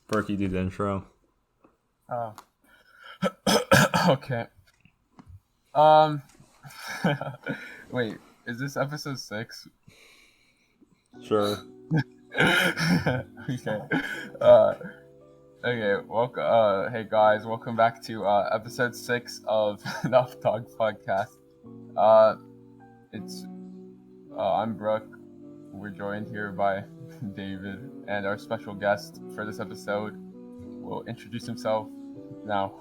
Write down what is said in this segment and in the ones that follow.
Berkey do the intro. Oh. Okay. Um. Wait, is this episode 6? Sure. Okay. Okay. Welcome. Hey guys, welcome back to episode 6 of the UpdogPogcast. It's I'm Brooke. We're joined here by David, and our special guest for this episode will introduce himself now.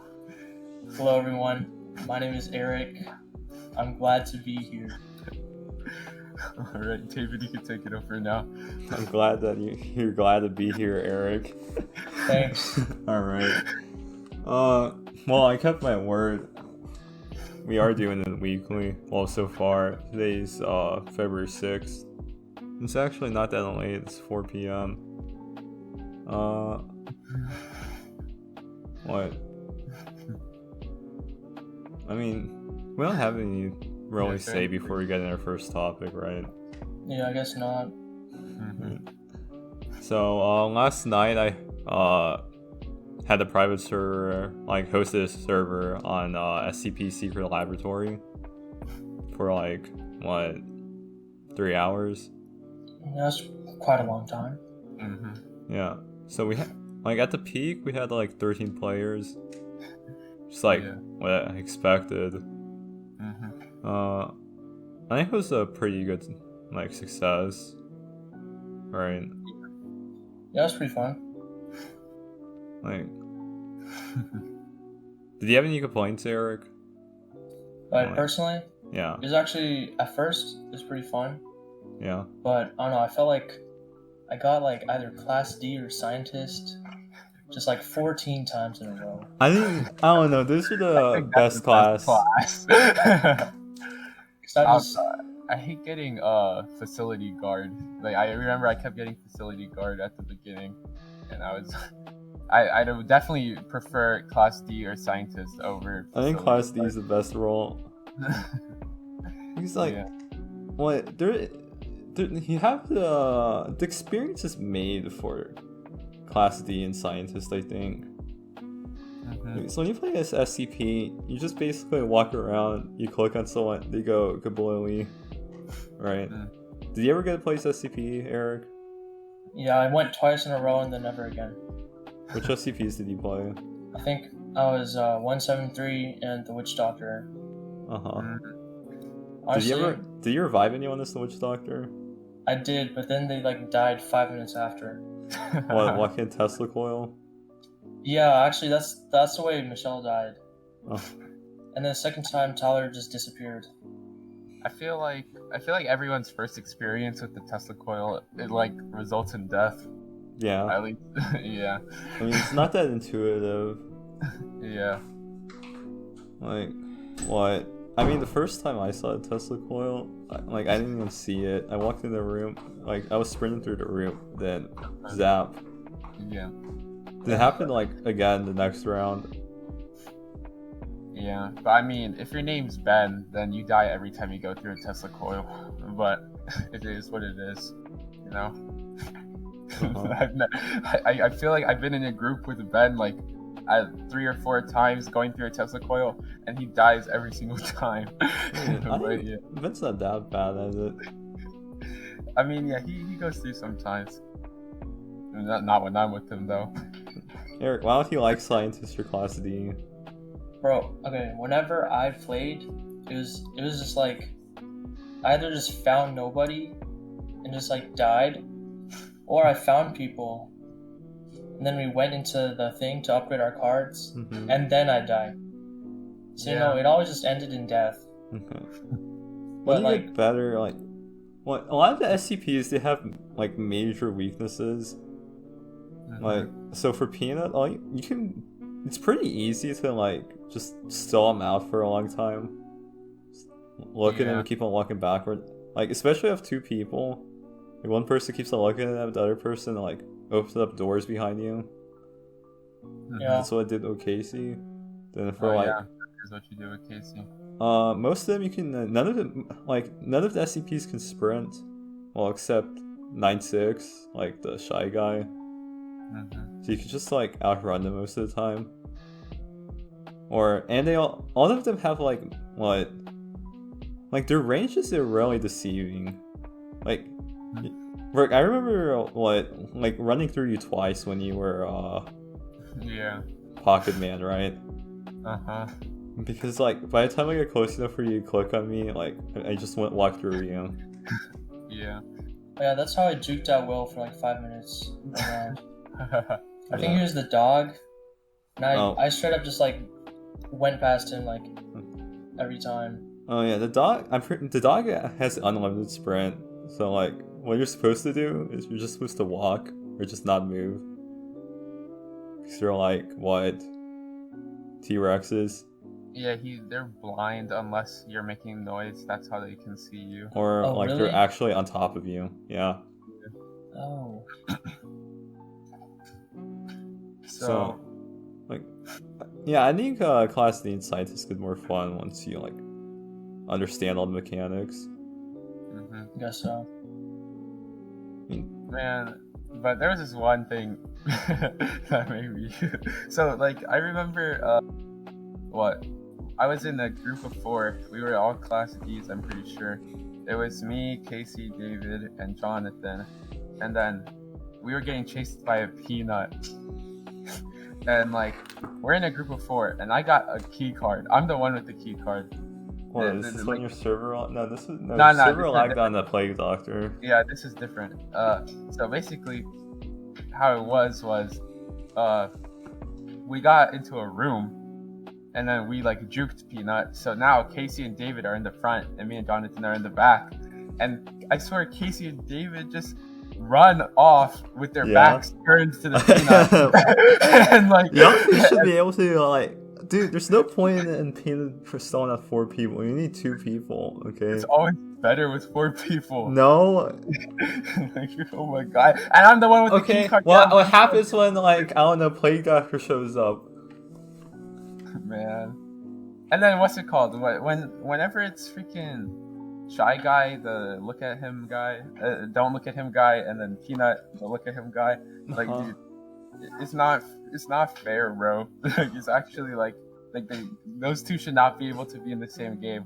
Hello everyone, my name is Eric. I'm glad to be here. Alright, David, you can take it over now. I'm glad that you're glad to be here, Eric. Thanks. Alright. Well, I kept my word. We are doing it weekly. Well, so far. Today's February 6th. It's actually not that late. It's 4 p.m. What? I mean, we don't have any really say before we get in our first topic, right? Yeah, I guess not. So, last night I had a private server, like hosted a server on SCP Secret Laboratory for like, 3 hours? That's quite a long time. Yeah. So we had, like at the peak, we had like 13 players. Just like what I expected. I think it was a pretty good like success. Right. Yeah, that's pretty fun. Like, did you have any complaints, Eric? But personally, yeah. it was actually, at first, it was pretty fun. Yeah. But, I don't know, I felt like I got like either Class D or Scientist just like 14 times in a row. I don't know, those are the best class. I hate getting facility guard. Like I remember I kept getting facility guard at the beginning, and I would definitely prefer Class D or Scientist over. I think Class D is the best role. He's like, what? You have the experience is made for Class D and Scientist, I think. So when you play as SCP, you just basically walk around, you click on someone, they go kablooey, right? Did you ever get to play as SCP, Eric? Yeah, I went twice in a row and then never again. Which SCPs did you play? I think I was 173 and the Witch Doctor. Honestly, Did you revive anyone as the Witch Doctor? I did, but then they like died 5 minutes after. What can Tesla coil? Yeah, actually, that's the way Michelle died. Oh. And then the second time, Tyler just disappeared. I feel like everyone's first experience with the Tesla coil, it like results in death. Yeah. At least, yeah. I mean, it's not that intuitive. Yeah. Like, what? I mean, the first time I saw a Tesla coil, I didn't even see it. I walked in the room, like, I was sprinting through the room, then zap. Yeah. Did it happen, like, again the next round? Yeah, but I mean, if your name's Ben, then you die every time you go through a Tesla coil. But it is what it is, you know? I feel like I've been in a group with Ben, like, 3 or 4 times going through a Tesla coil, and he dies every single time. Ben's not that bad at it. I mean, yeah, he goes through sometimes. Not when I'm with him, though. Eric, why don't you like Scientist or Class D? Bro, okay, whenever I played, it was just like, I either just found nobody and just like died, or I found people and then we went into the thing to upgrade our cards, and then I died. So, you know, it always just ended in death. But like, get better, like, what, a lot of the SCPs, they have, like, major weaknesses. Like, so for Peanut, you can, it's pretty easy to, like, just stall him out for a long time. Just look at him and keep on walking backward. Like, especially if 2 people, like, one person keeps on looking at him, the other person, like, opens up doors behind you. Yeah. That's what I did with Casey. Then for that's what you do with Casey. Most of them you can, none of the SCPs can sprint. Well, except 9-6, like the shy guy. so you could just like outrun them most of the time. And they all of them have like what? Like their ranges are really deceiving. Like, Rick, I remember like running through you twice when you were Yeah. Pocket Man, right? Because like by the time I get close enough for you to click on me, like I just walk through you. Yeah. Yeah, that's how I juked out Will for like 5 minutes around. I think he was the dog, and I straight up just like went past him like every time. Oh yeah, the dog. The dog has unlimited sprint, so like what you're supposed to do is you're just supposed to walk or just not move. Because you're like what? T-Rexes. Yeah, they're blind unless you're making noise. That's how they can see you. Or like really? they're actually on top of you. Yeah. Oh. So like, yeah, I think Class D and Scientists get more fun once you like understand all the mechanics. I guess so. Man, but there was this one thing that made me. So like I remember I was in a group of 4. We were all Class Ds, I'm pretty sure. It was me, Casey, David, and Jonathan. And then we were getting chased by a peanut. And like, we're in a group of 4, and I got a key card. I'm the one with the key card. What, is this when your server... No, this is... No, No, server lagged on the Plague Doctor. Yeah, this is different. So basically, how it was, we got into a room, and then we like juked Peanut. So now Casey and David are in the front, and me and Jonathan are in the back. And I swear Casey and David just run off with their backs turned to the Peanut. And like, you should be able to like, dude. There's no point in Peanut for stalling at 4 people. You need 2 people. Okay. It's always better with 4 people. No. Like, oh my god! And I'm the one with the key card. What happens when like I don't know, Plague Doctor shows up? Man. And then what's it called? Whenever it's freaking Shy Guy, the look at him guy, don't look at him guy, and then Peanut, the look at him guy. Like, dude, it's not fair, bro. Like, it's actually like those 2 should not be able to be in the same game.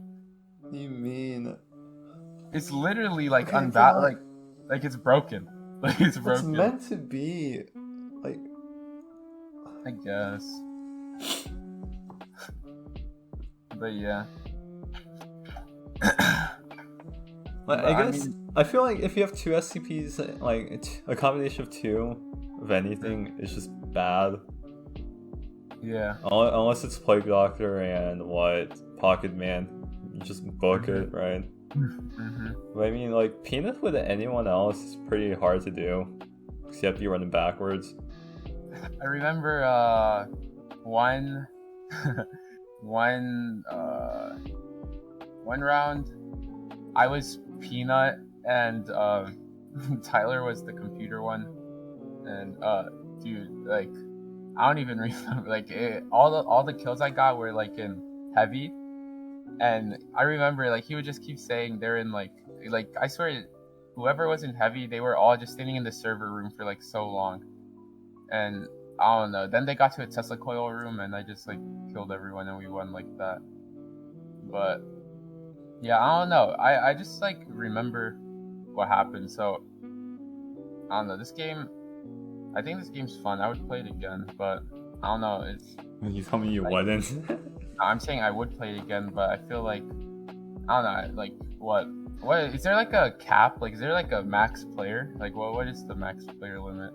What do you mean? It's literally like like it's broken. Like it's broken. It's meant to be. Like, I guess. But yeah. I feel like if you have 2 SCPs, like a combination of 2 of anything is just bad. Yeah. Unless it's Plague Doctor and Pocket Man, you just book it, right? But I mean, like Peanut with anyone else is pretty hard to do because you have to be running backwards. I remember one round I was Peanut and Tyler was the computer one, and dude, like I don't even remember, like all the kills I got were like in heavy, and I remember like he would just keep saying they're in like I swear whoever was in heavy, they were all just standing in the server room for like so long, and I don't know. Then they got to a Tesla coil room, and I just like killed everyone, and we won like that. But yeah, I don't know. I just like remember what happened. So I don't know. This game, I think this game's fun. I would play it again, but I don't know. It's. You tell me you wouldn't. I'm saying I would play it again, but I feel like I don't know. Like what is there like a cap? Like is there like a max player? Like what is the max player limit?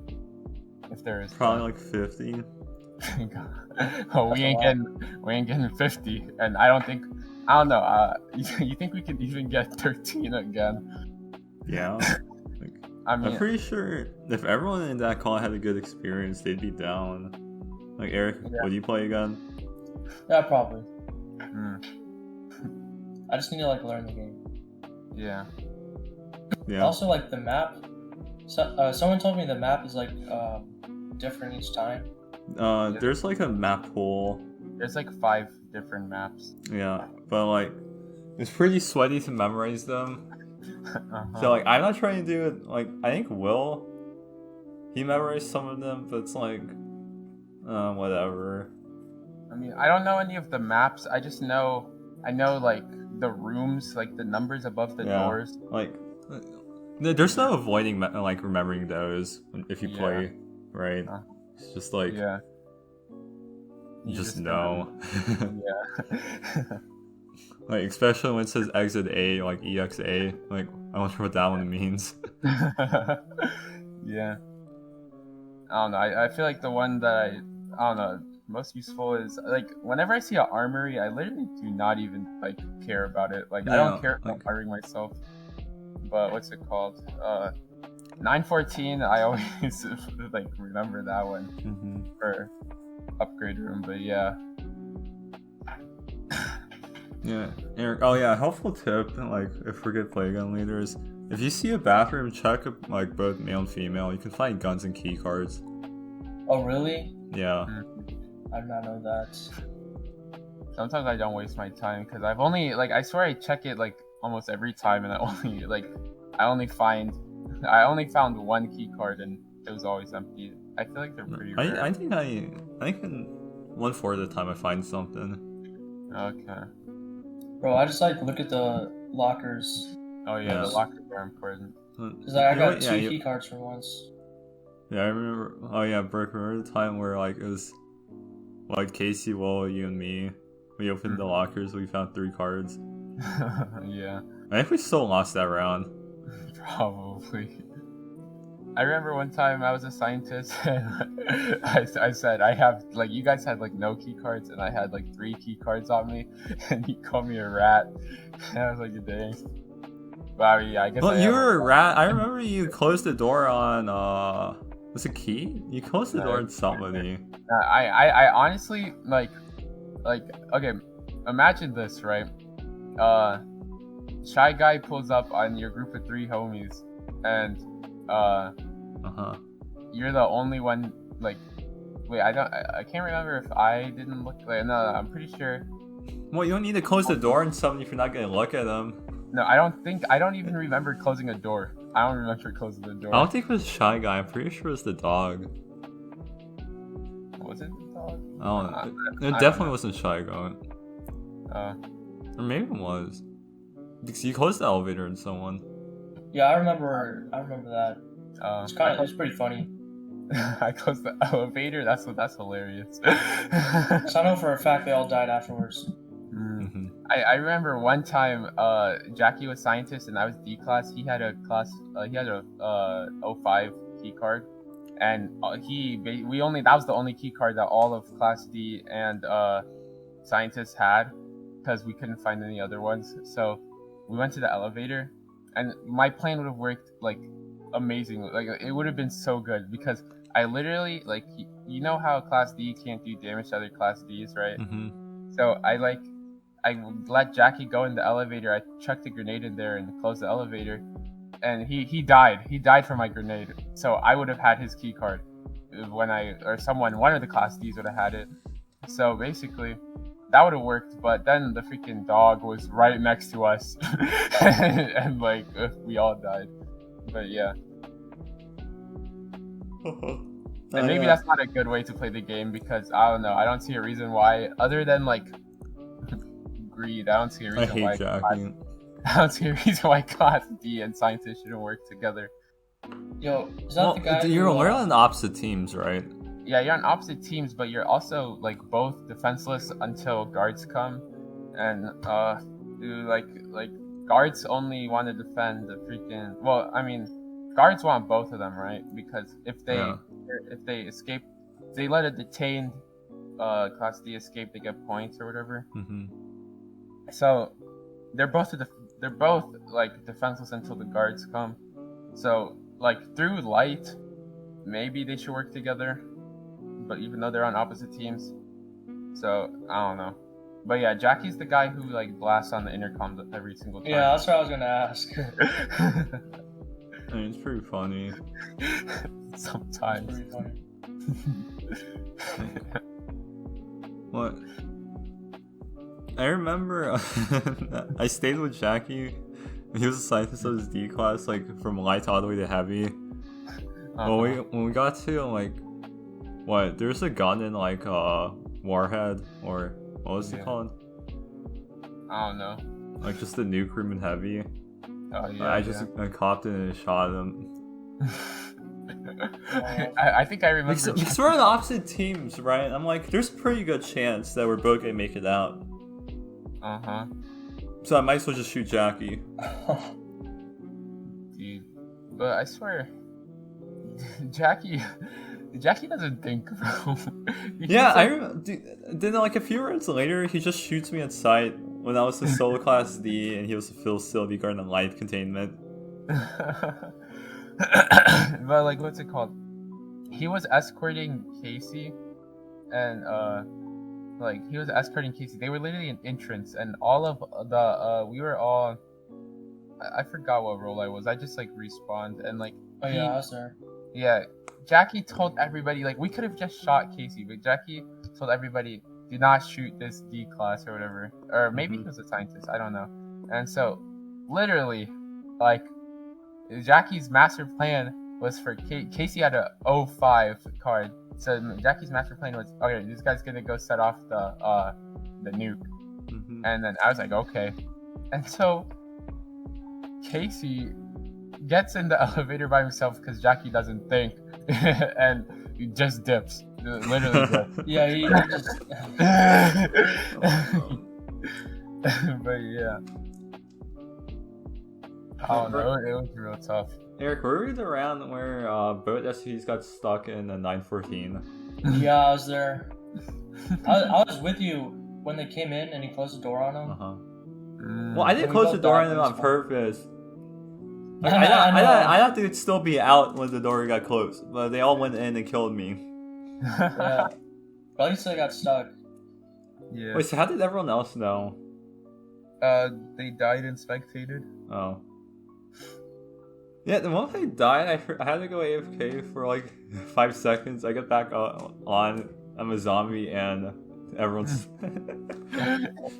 If there is probably like 50. Oh, we ain't getting 50, and I don't know. You think we could even get 13 again? Yeah. I'm pretty sure if everyone in that call had a good experience, they'd be down. Like Eric, would you play again? Yeah, probably. I just need to like learn the game. Yeah. Yeah. Also, like the map. So, someone told me the map is like different each time. There's like a map pool. There's like 5 different maps. Yeah, but like it's pretty sweaty to memorize them. So like I'm not trying to do it. Like I think Will, he memorized some of them, but it's like, whatever. I mean, I don't know any of the maps. I know like the rooms, like the numbers above the doors. Like, there's no avoiding like remembering those if you play, right? It's just like, you just know. Yeah. Like, especially when it says exit A, like EXA, like, I wonder what that one means. Yeah. I don't know. I feel like the one that I don't know, most useful is, like, whenever I see an armory, I literally do not even, like, care about it. Like, I don't care about armoring myself. But what's it called? 914, I always, like, remember that one for upgrade room, but yeah. Yeah, Eric. Oh yeah, helpful tip. Like, if we're good play gun leaders, if you see a bathroom, check like both male and female. You can find guns and key cards. Oh really? Yeah. I did not know that. Sometimes I don't waste my time because I've only I swear I check it like almost every time, and I only found one key card and it was always empty. I feel like they're pretty rare. I think in 1/4 of the time I find something. Okay. Bro, I just like look at the lockers. Oh yeah, the lockers are important. Cause I got two key cards for once. Yeah, I remember. Oh yeah, Brooke, remember the time where like it was like Casey, Will, you and me. We opened the lockers. We found 3 cards. Yeah. I think we still lost that round. Probably. I remember one time I was a scientist and I said I have like you guys had like no key cards and I had like 3 key cards on me and you called me a rat and I was like, dang. Wow, yeah, I guess. Well, you were a rat. I remember you closed the door on was it Key? You closed the door on somebody. I honestly like okay, imagine this, right? Shy Guy pulls up on your group of 3 homies and you're the only one, like, wait, I can't remember if I didn't look, no, I'm pretty sure. Well, you don't need to close the door on something if you're not gonna look at them. No, I don't even remember closing a door. I don't remember closing the door. I don't think it was Shy Guy, I'm pretty sure it was the dog. Was it the dog? I don't know. It definitely wasn't Shy Guy. Or maybe it was. Because you closed the elevator on someone. Yeah, I remember that. It's pretty funny. I closed the elevator. That's hilarious. So I know for a fact they all died afterwards. Mm-hmm. I remember one time, Jackie was scientist and I was D class. He had a 05 key card, and that was the only key card that all of class D and scientists had, because we couldn't find any other ones. So we went to the elevator, and my plan would have worked like amazing. Like, it would have been so good because I literally, like, you know how class D can't do damage to other class Ds, right? Mm-hmm. So I let Jackie go in the elevator. I chucked a grenade in there and closed the elevator, and he died. He died from my grenade. So I would have had his key card one of the class Ds would have had it. So basically, that would have worked. But then the freaking dog was right next to us, and like we all died. But yeah. And maybe that's not a good way to play the game because I don't know. I don't see a reason why, other than like greed. I don't see a reason why. I don't see a reason why Class D and scientists shouldn't work together. Yo, is that the guy? You're on opposite teams, right? Yeah, you're on opposite teams, but you're also like both defenseless until guards come, and like guards only want to defend the freaking. Well, I mean, guards want both of them, right? Because if they escape, if they let a detained Class D escape, they get points or whatever. Mm-hmm. So they're both like defenseless until the guards come. So like through light, maybe they should work together. But even though they're on opposite teams, so I don't know. But yeah, Jackie's the guy who like blasts on the intercom every single time. Yeah, that's what I was gonna ask. I mean, it's pretty funny. Sometimes. It's pretty funny. What? I remember I stayed with Jackie. He was a scientist of his D class, like from light all the way to heavy. When we got to like, what? There's a gun in like Warhead, or what was it called? I don't know. Like just the nuke room in Heavy. Oh yeah. I copped it and shot him. I think I remember. Because we're on opposite teams, right? I'm like, there's a pretty good chance that we're both gonna make it out. So I might as well just shoot Jackie. Dude, but I swear, Jackie doesn't think, bro. Yeah, I remember. Then like a few rounds later, he just shoots me at sight when I was the solo class D and he was the Phil Sylvie guard in life containment. But like, what's it called? He was escorting Casey, and he was escorting Casey. They were literally an entrance, and all of the we were all. I forgot what role I was. I just like respawned and like. Oh yeah, I was there. Yeah, Jackie told everybody like we could have just shot Casey, but Jackie told everybody do not shoot this D class or whatever, or maybe he was a scientist. I don't know. And so, literally, like. Jackie's master plan was for Casey had a 05 card, so Jackie's master plan was okay. This guy's gonna go set off the nuke, and then I was like okay, and so Casey gets in the elevator by himself because Jackie doesn't think, and he just dips, literally dips. Yeah, he just. But yeah. Oh no, it was real tough. Eric, were we the round where both SCPs got stuck in the 914? Yeah, I was there. I was with you when they came in and he closed the door on them. Well, I didn't close the door on them on purpose. Like, I thought they'd still be out when the door got closed, but they all went in and killed me. Yeah. But at least they got stuck. Yeah. Wait, so how did everyone else know? They died and spectated. Oh. Yeah, the moment I died, I had to go AFK for like 5 seconds. I get back on. I'm a zombie, and everyone's.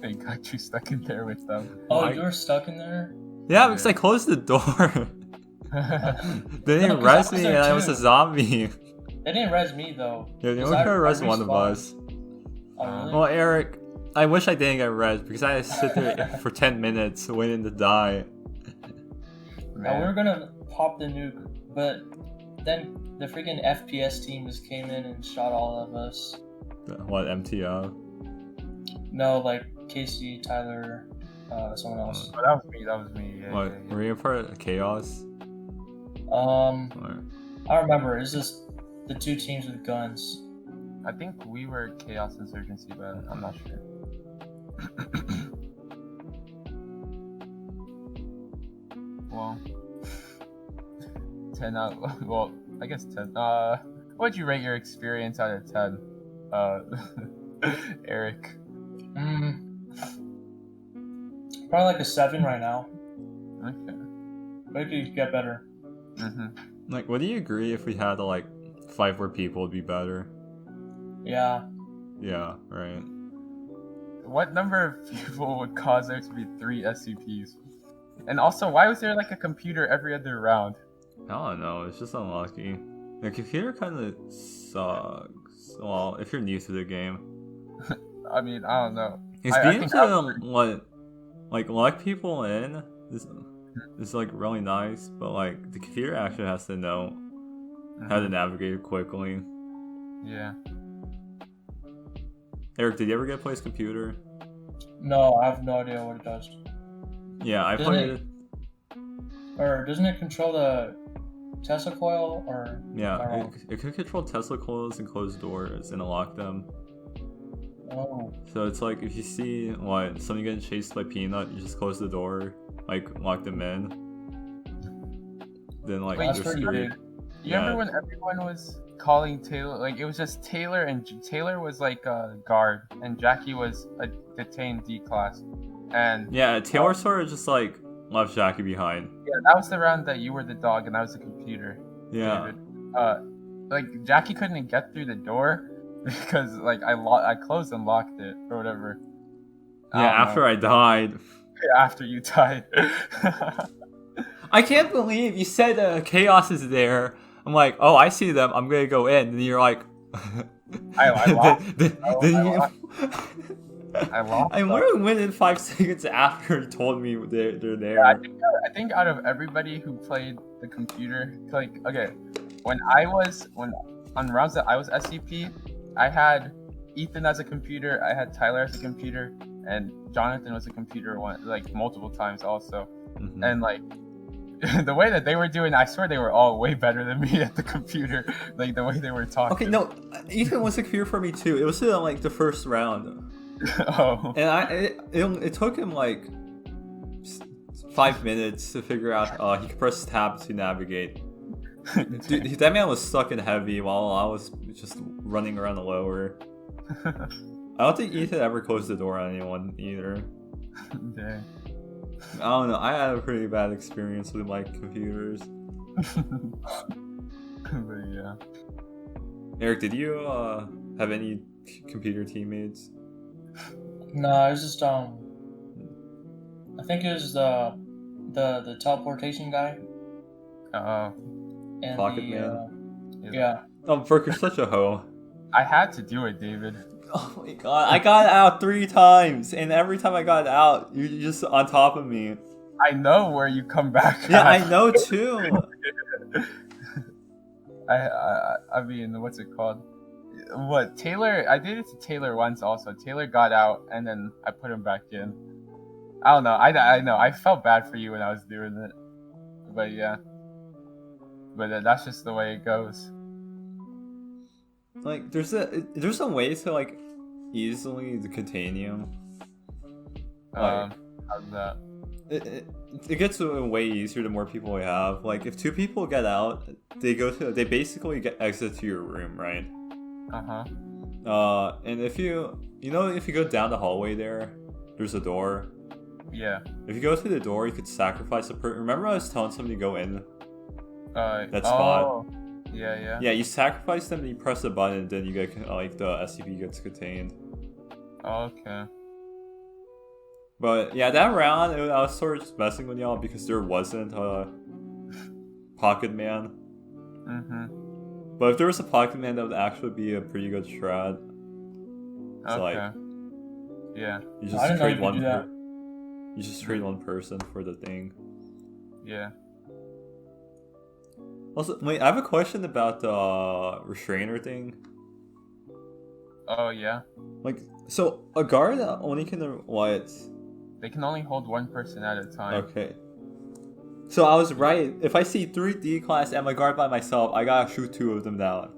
They got you stuck in there with them. Oh, you were stuck in there? Yeah, because I closed the door. They didn't res me, and I was a zombie. They didn't res me though. Yeah, they only could res one of us. Oh, really? Well, Eric, I wish I didn't get res because I had to sit there for 10 minutes waiting to die. Now, we were gonna pop the nuke, but then the freaking FPS team just came in and shot all of us. What, MTO? No, like Casey, Tyler, someone else. Oh, that was me. Yeah, What, were you a part of Chaos? I remember, it's just the two teams with guns. I think we were Chaos Insurgency, but I'm not sure. Well, 10 out. Well, I guess 10. What'd you rate your experience out of 10? Eric. Probably like a 7 right now. Okay. Maybe get better. Like, would you agree if we had like 5 more people would be better? Yeah. Yeah, right. What number of people would cause there to be 3 SCPs? And also, why was there like a computer every other round? I don't know, it's just unlucky. The computer kind of sucks. Well, if you're new to the game. I mean, I don't know. It's being to let people in is like really nice, but like the computer actually has to know how to navigate quickly. Yeah. Eric, did you ever get to play his computer? No, I have no idea what it does. Yeah, I played it. Or doesn't it control the Tesla coil? Or yeah, it can control Tesla coils and close doors and unlock them. Oh. So it's like if you see somebody getting chased by Peanut, you just close the door, like lock them in. Then like that's they're pretty screwed. big. You remember when everyone was calling Taylor? Like it was just Taylor, and Taylor was like a guard, and Jackie was a detained D class. And yeah, Taylor sort of just like left Jackie behind. Yeah, that was the round that you were the dog and I was the computer. Yeah. David. Like Jackie couldn't get through the door because like I closed and locked it or whatever. Yeah, after I died. After you died. I can't believe you said Chaos is there. I'm like, oh, I see them. I'm gonna go in. And you're like, I lost. I literally went in 5 seconds after you told me they're there. Yeah, I think out of everybody who played the computer, like, okay, when on rounds that I was SCP, I had Ethan as a computer, I had Tyler as a computer, and Jonathan was a computer multiple times also. Mm-hmm. And like the way that they were doing, I swear they were all way better than me at the computer. Like the way they were talking. Okay, no, Ethan was a computer for me too. It was in like the first round. Oh. And it took him like 5 minutes to figure out he could press tab to navigate. Dude, that man was stuck in heavy while I was just running around the lower. I don't think Ethan ever closed the door on anyone either. Dang. I don't know. I had a pretty bad experience with my computers. But yeah. Eric, did you have any computer teammates? No, it was just I think it was the teleportation guy. And Pocket Man. Yeah. Burke, you're such a hoe. I had to do it, David. Oh my god, I got out 3 times, and every time I got out, you're just on top of me. I know where you come back. Yeah, I know too. I mean, what's it called? What, Taylor? I did it to Taylor once also. Taylor got out, and then I put him back in. I don't know. I know. I felt bad for you when I was doing it. But yeah. But that's just the way it goes. Like, there's a way to like easily contain you. Like, how's that? It gets way easier the more people we have. Like, if 2 people get out, they basically exit to your room, right? And if you go down the hallway there's a door. Yeah. If you go to the door, you could sacrifice a person. Remember I was telling somebody to go in that spot? Oh. Yeah. Yeah, you sacrifice them and you press a button and then you get, like, the SCP gets contained. Okay. But, yeah, that round, I was sort of just messing with y'all because there wasn't a Pocket Man. Mm-hmm. But if there was a Pocket Man, that would actually be a pretty good strat. It's okay. Yeah. You just trade you just trade one person for the thing. Yeah. Also, wait, I have a question about the restrainer thing. Oh, yeah? Like, so a guard only can what? They can only hold one person at a time. Okay. So I was right. If I see 3 D-class and my guard by myself, I gotta shoot 2 of them down.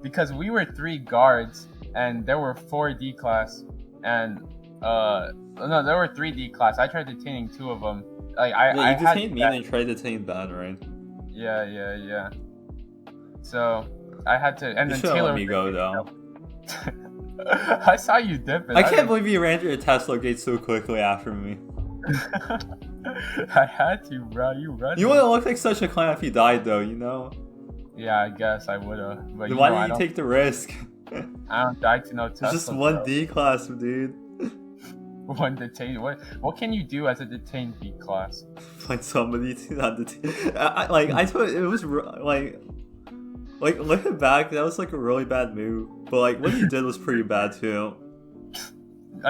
Because we were 3 guards, and there were 4 D-class, and, no, there were 3 D-class. I tried detaining 2 of them. Like, I detained me and then tried to detain Ben, right? Yeah. So, I had to, and you then Taylor let me go, though. I saw you dipping. I can't believe you ran through a Tesla gate so quickly after me. I had to, bro. You run. You wouldn't look like such a clown if you died, though, you know? Yeah, I guess I would've. But then why did you take the risk? I don't die to no Tesla. It's just one D-class, dude. One detained. What can you do as a detained D-class? Find somebody to not detain. I thought it was like looking back, that was like a really bad move. But like what you did was pretty bad too.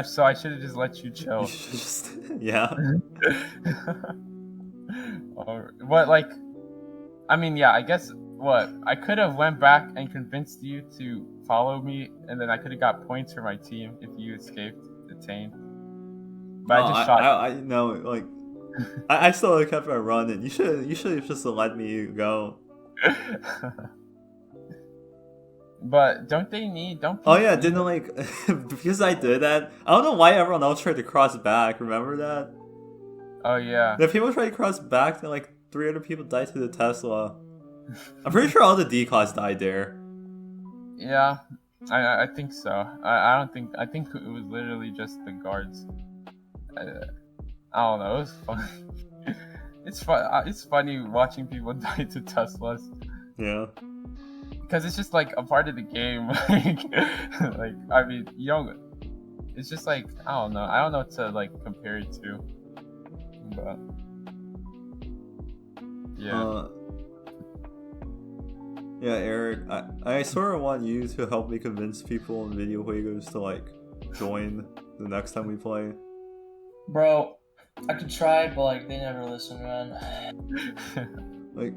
So I should have just let you chill. Yeah. What, like, I mean, yeah, I guess I could have went back and convinced you to follow me, and then I could have got points for my team if you escaped detained. But I just shot. I know, like, I still kept on running. You should have just let me go. But don't they Oh yeah, didn't like because I did that. I don't know why everyone else tried to cross back. Remember that? Oh yeah. The people tried to cross back, then like 300 people died to the Tesla. I'm pretty sure all the D-class died there. Yeah, I think so. I think it was literally just the guards. I don't know. It was funny. It's funny watching people die to Teslas. Yeah. Because it's just like a part of the game. Like I mean, you don't. It's just like I don't know what to like compare it to. But Yeah. Yeah, Eric, I sort of want you to help me convince people in video juegos to like join the next time we play. Bro, I could try, but like they never listen, man. Like,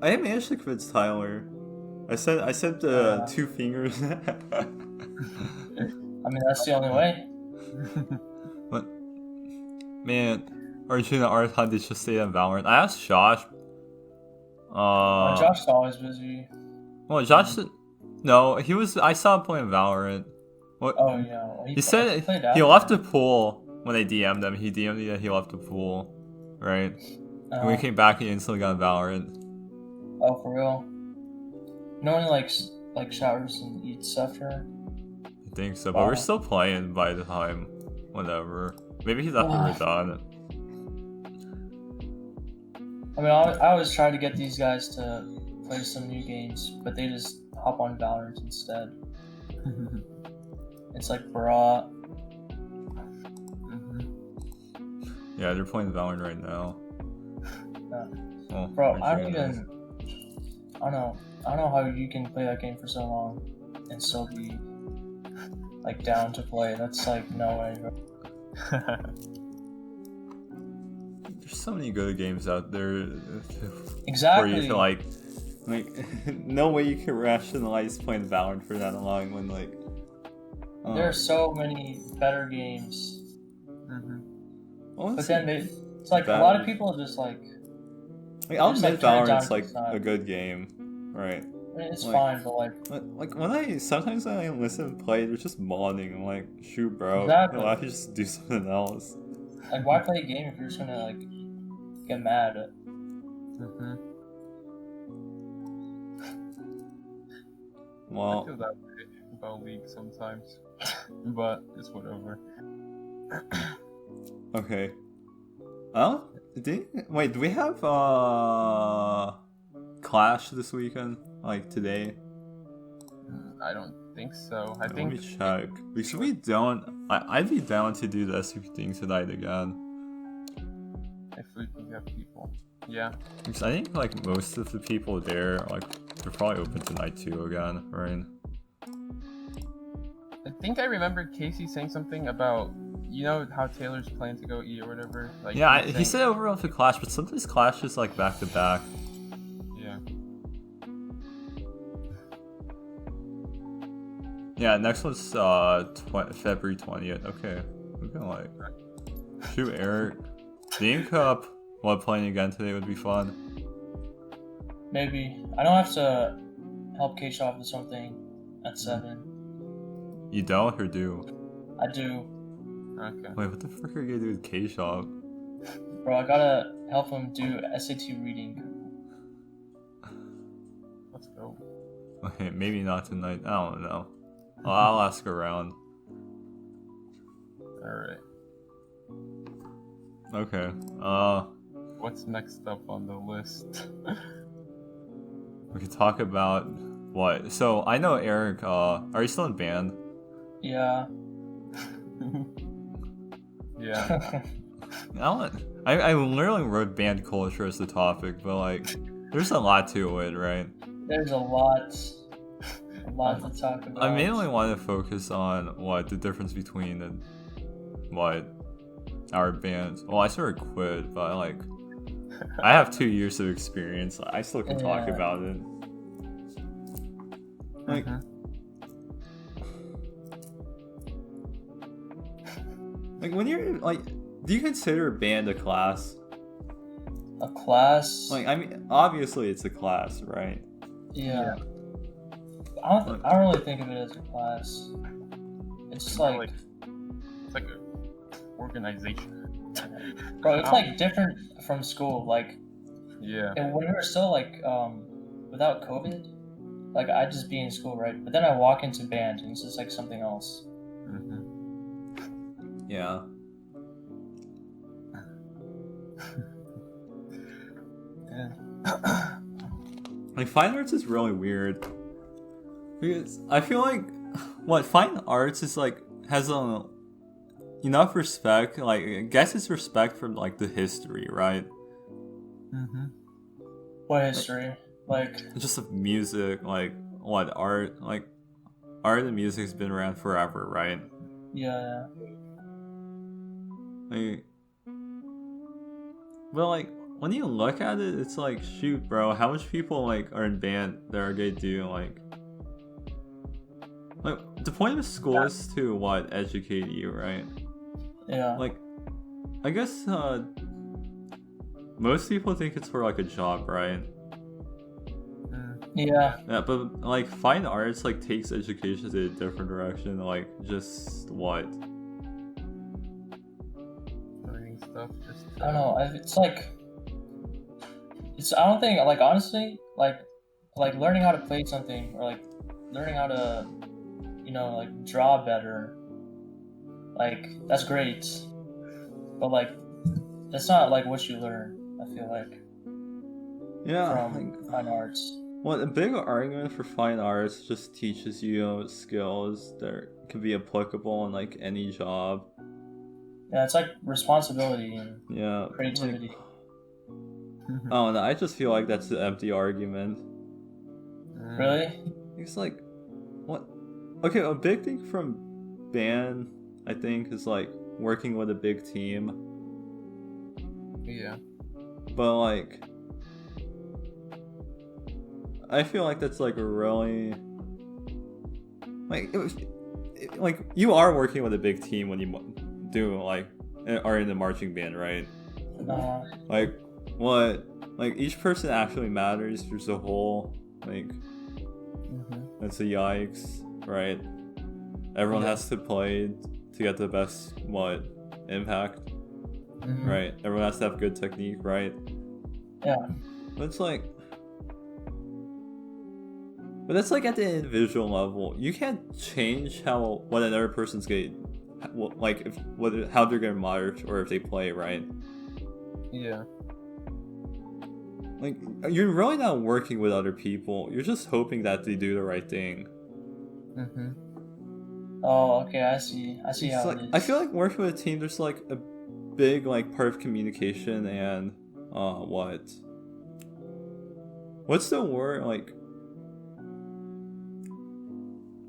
I managed to convince Tyler. I sent 2 fingers. I mean, that's the only way. But man, Arjuna Arthan did just stay on Valorant. I asked Josh. Josh's always busy. Well, Josh, no, he was. I saw him playing Valorant. What? Oh yeah. Well, He said he left the pool when I DM'd him. He DM'd me that he left the pool, right? And when he came back, he instantly got Valorant. Oh, for real? No one like showers and eats after. I think so, but we're still playing by the time, whatever. Maybe he's after we're done. I mean, I always try to get these guys to play some new games, but they just hop on Valorant instead. It's like, bruh. Yeah, they're playing Valorant right now. Yeah. Oh, Bro, I don't know how you can play that game for so long and still be like down to play. That's like no way, bro. There's so many good games out there. Exactly. For you to like no way you can rationalize playing Valorant for that long when like. There are so many better games. But then it's like a lot of people just like. I'll admit Valorant's like a good game, right? I mean, it's fine, but like when sometimes I listen and play, they're just modding. I'm like, shoot, bro, exactly. why don't you just do something else? Like, why play a game if you're just gonna like get mad? Well, I feel that way about League sometimes, but it's whatever. Okay. Wait, do we have Clash this weekend? Like today? I don't think so. Let me check. Because we don't. I'd be down to do the SCP thing tonight again. If we can get people. Yeah. Because I think like most of the people there, like they're probably open tonight too again, right? I think I remember Casey saying something about, you know how Taylor's planning to go eat or whatever? Like, yeah, he said overall for Clash, but sometimes Clash is like back to back. Yeah. Yeah, next one's February 20th. Okay. We can like shoot Eric. Dean Cup while playing again today would be fun. Maybe. I don't have to help Kate off with something at 7. You don't or do? I do. Okay. Wait, what the frick are you gonna do with K-Shop? Bro, I gotta help him do SAT reading. Let's go. Okay, maybe not tonight. I don't know. I'll ask around. Alright. Okay. What's next up on the list? We could talk about what? So I know Eric. Are you still in band? Yeah. Yeah. I literally wrote band culture as the topic, but like, there's a lot to it, right? There's a lot to talk about. I mainly want to focus on the difference between our bands. Well, I sort of quit, but I have 2 years of experience. I still can talk about it. Like, like when you're like, do you consider a band a class? A class? Like, I mean, obviously it's a class, right? Yeah. I don't really think of it as a class. It's just like it's like an organization. Bro, it's like different from school. Like, yeah. And when we were still like without COVID, like I'd just be in school, right? But then I walk into band and it's just like something else. Yeah. Like, fine arts is really weird because I feel like fine arts is like has enough respect. Like, I guess it's respect for like the history, right? What history? Like just of music, like what art, like art and music's been around forever, right? Yeah. Like, but like when you look at it, it's like, shoot, bro, how much people like are in band that are gonna do like the point of school is to what, educate you, right? Yeah. Like, I guess most people think it's for like a job, right? Yeah. Yeah, but like fine arts like takes education to a different direction. Like just what? Learning stuff. Just I don't know. It's like I don't think, like, honestly, like learning how to play something, or like learning how to, like draw better. Like that's great, but like that's not like what you learn. I feel like. Yeah. From fine arts. Well, a big argument for fine arts just teaches you skills that can be applicable in like any job. Yeah, it's like responsibility and creativity. Like, I don't know, I just feel like that's an empty argument. Really? It's like, what? Okay, a big thing from band, I think, is like working with a big team. Yeah. But like, I feel like that's like a really like like you are working with a big team when you do like are in the marching band, right? Like what? Like each person actually matters. There's a whole like that's a yikes, right? Everyone has to play to get the best impact, right? Everyone has to have good technique, right? Yeah. But it's like. But that's like at the individual level. You can't change what another person's getting, like how they're gonna march or if they play, right? Yeah. Like you're really not working with other people. You're just hoping that they do the right thing. Oh, okay. I see how like, it is. I feel like working with a team, there's like a big like part of communication and what's the word like.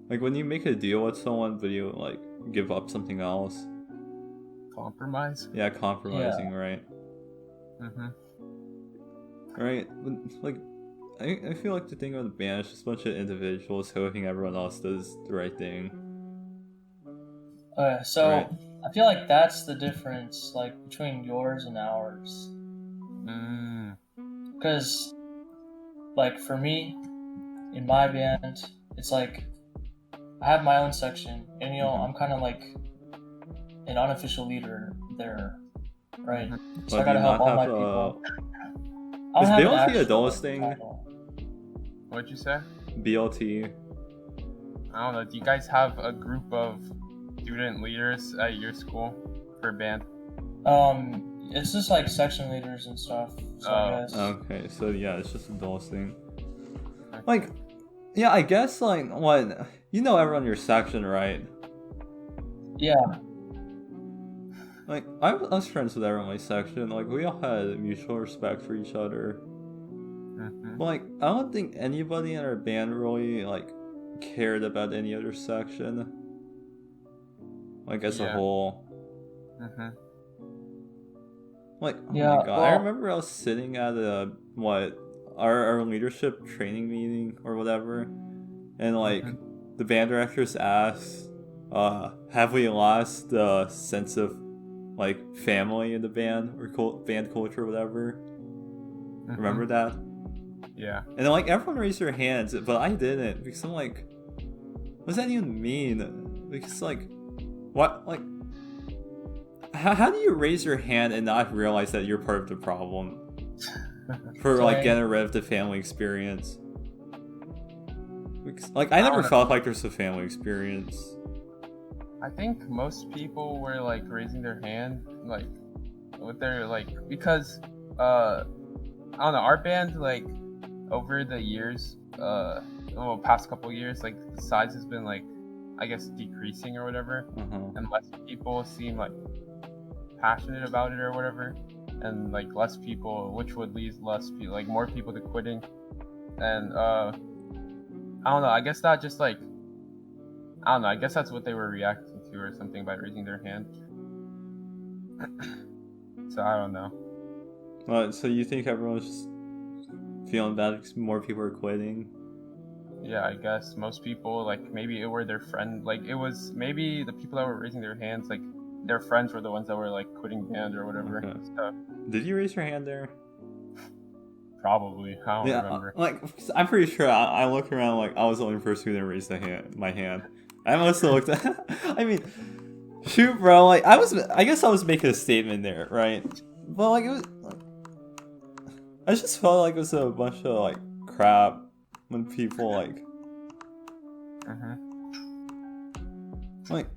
Like when you make a deal with someone, but you like give up something else. Compromise? Yeah, compromising, right? Right? Like, I feel like the thing with the band is just a bunch of individuals hoping everyone else does the right thing. Okay, so right. I feel like that's the difference, like between yours and ours. Because, like for me, in my band, it's like. I have my own section, and I'm kind of like an unofficial leader there, right? So I gotta help all my people. Is BLT a Dulles thing? What'd you say? BLT. I don't know. Do you guys have a group of student leaders at your school for band? It's just like section leaders and stuff. So I guess. Okay, so yeah, it's just a Dulles thing. Like. Yeah, I guess, like, what... You know everyone in your section, right? Yeah. Like, I was friends with everyone in my section. Like, we all had mutual respect for each other. But, like, I don't think anybody in our band really, like, cared about any other section. Like, as a whole. Like, oh my god. I remember I was sitting at our leadership training meeting or whatever, and like the band directors asked, have we lost the sense of like family in the band or band culture or whatever? Remember that? Yeah. And then like everyone raised their hands, but I didn't, because I'm like, what does that even mean? Because like, what, like, how do you raise your hand and not realize that you're part of the problem? For like getting rid of the family experience. Like I never felt like there's a family experience. I think most people were like raising their hand like with their like because I don't know, our band like over the years past couple years like the size has been like I guess decreasing or whatever, and less people seem like passionate about it or whatever. and like less people, which would lead like more people to quitting. And I don't know. I guess that just like I don't know. I guess that's what they were reacting to or something by raising their hand. So I don't know. So you think everyone's just feeling bad because more people are quitting? Yeah, I guess most people, like, maybe it were their friend, like, it was maybe the people that were raising their hands, like, their friends were the ones that were, like, quitting band or whatever. Okay. So, did you raise your hand there? probably. I don't remember. Like, I'm pretty sure I looked around, like, I was the only person who didn't raise my hand. I must have looked at, I mean, shoot, bro, like, I guess I was making a statement there, right? But, like, it was, like, I just felt like it was a bunch of, like, crap when people, like, like,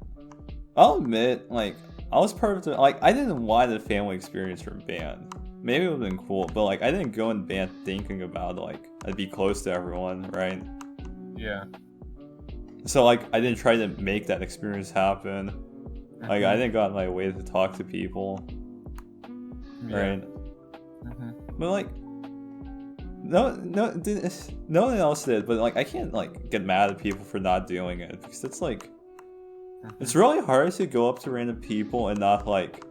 I'll admit, like, I was part of the, like, I didn't want a family experience from band. Maybe it would have been cool, but, like, I didn't go in band thinking about, like, I'd be close to everyone, right? Yeah. So, like, I didn't try to make that experience happen. Like, I didn't go out of my way to talk to people, right? But, like, no one else did, but, like, I can't, like, get mad at people for not doing it, because it's, like, it's really hard to go up to random people and not, like,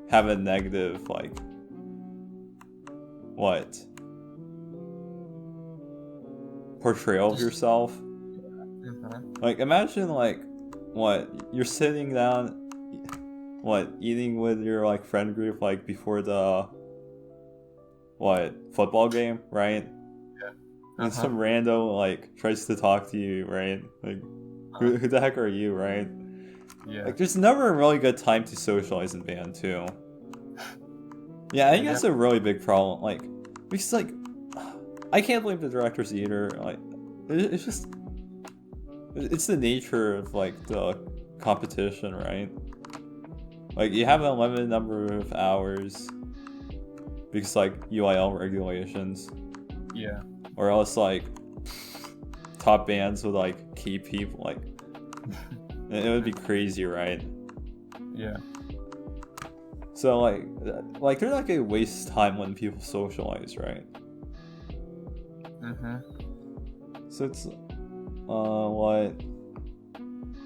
have a negative, like, what? Portrayal of yourself. Like, imagine, like, what? You're sitting down, what? Eating with your, like, friend group, like, before the, what? Football game, right? Yeah. And some rando, like, tries to talk to you, right? Like, who the heck are you, right? Yeah. Like, there's never a really good time to socialize in band, too. Yeah, I think that's a really big problem. Like, because, like, I can't blame the directors either. Like, it's just, it's the nature of, like, the competition, right? Like, you have a limited number of hours because, like, UIL regulations. Yeah. Or else, like, top bands would, like, keep people, like, it would be crazy, right? Yeah. So, like they're not gonna waste time when people socialize, right? So it's, what?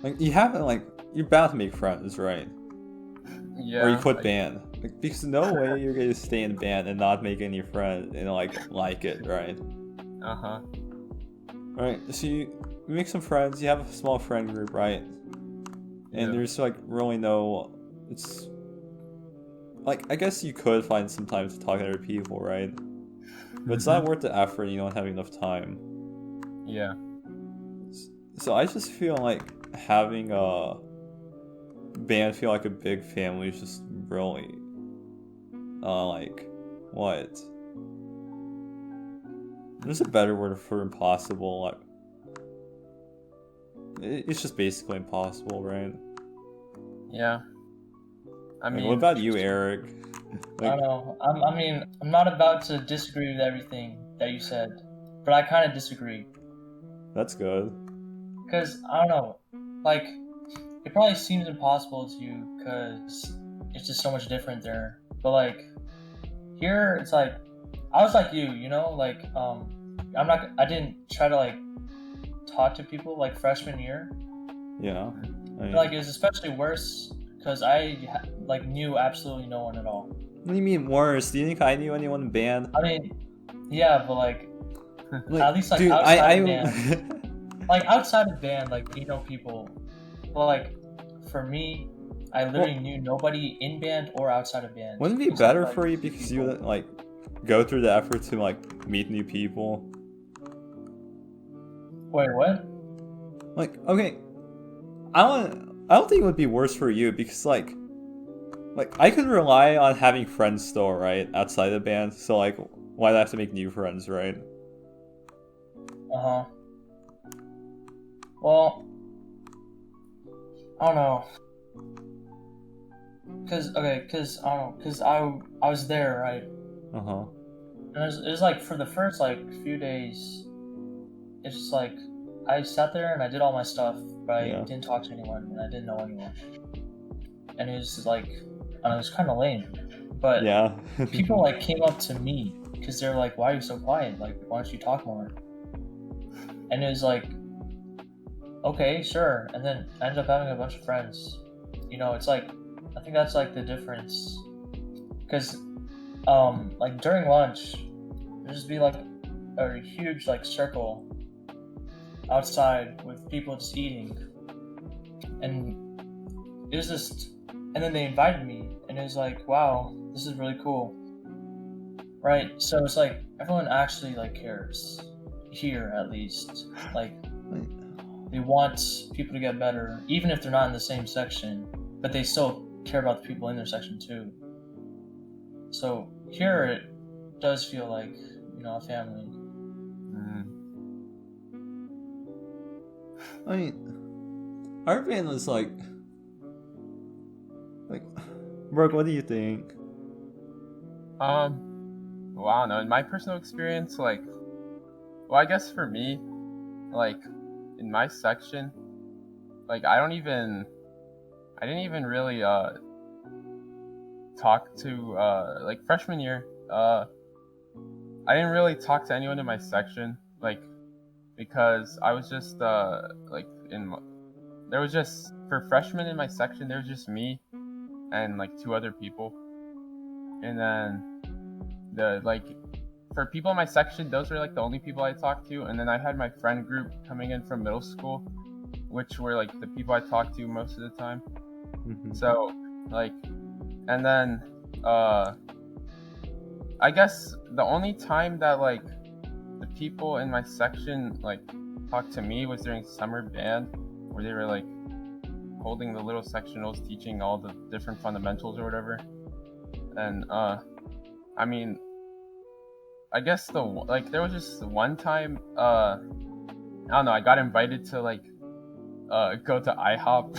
Like, you haven't, like, you're bound to make friends, right? Yeah. Or you quit band. Like, because no way you're gonna stay in band and not make any friends and, like it, right? Right, so you make some friends, you have a small friend group, right? And there's, like, really no, it's, like, I guess you could find some time to talk to other people, right? But it's not worth the effort, you don't have enough time. Yeah. So I just feel like having a band feel like a big family is just really, like, what? There's a better word for impossible, like, it's just basically impossible, right? Yeah. I mean, what about you, Eric? I don't know. I mean, I'm not about to disagree with everything that you said, but I kind of disagree. That's good. Because, I don't know, like, it probably seems impossible to you because it's just so much different there. But, like, here, it's like, I was like you know, like, I didn't try to, like, talk to people, like, freshman year. Yeah. But, like, it was especially worse because I, like, knew absolutely no one at all. What do you mean worse? Do you think I knew anyone in band? I mean, yeah, but, like at least, like, dude, outside of band. Like, outside of band, like, you know people. But, like, for me, I literally knew nobody in band or outside of band. Wouldn't it be better for you because you would, like, go through the effort to, like, meet new people? Wait, what? Like, okay, I don't think it would be worse for you because, like, I could rely on having friends still, right, outside the band. So, like, why'd I have to make new friends, right? Well, I don't know. Cause I don't know, cause I was there, right? And it was like for the first, like, few days, it's just like I sat there and I did all my stuff, but I didn't talk to anyone and I didn't know anyone. And it was like, I don't know, it was kind of lame. But yeah. people like came up to me because they're like, "Why are you so quiet? Like, why don't you talk more?" And it was like, okay, sure. And then I ended up having a bunch of friends. You know, it's like, I think that's like the difference. Because, like during lunch, there'd just be like a huge like circle outside with people just eating. And it was just, and then they invited me, and it was like, wow, this is really cool. Right? So it's like, everyone actually like cares. Here, at least. Like, they want people to get better, even if they're not in the same section, but they still care about the people in their section too. So here it does feel like, you know, a family. I mean, our band was like, Brooke, what do you think? Well, I don't know. In my personal experience, like, well, I guess for me, like, in my section, like, I didn't even really, talk to, like, freshman year, I didn't really talk to anyone in my section, like, because I was just, like, there was just, for freshmen in my section, there was just me and, like, 2 other people, and then, for people in my section, those were like the only people I talked to, and then I had my friend group coming in from middle school, which were like the people I talked to most of the time. Mm-hmm. So, like, and then, I guess the only time that like the people in my section like talked to me was during summer band, where they were like holding the little sectionals, teaching all the different fundamentals or whatever. And I mean, I guess there was just one time, I don't know, I got invited to like, go to IHOP.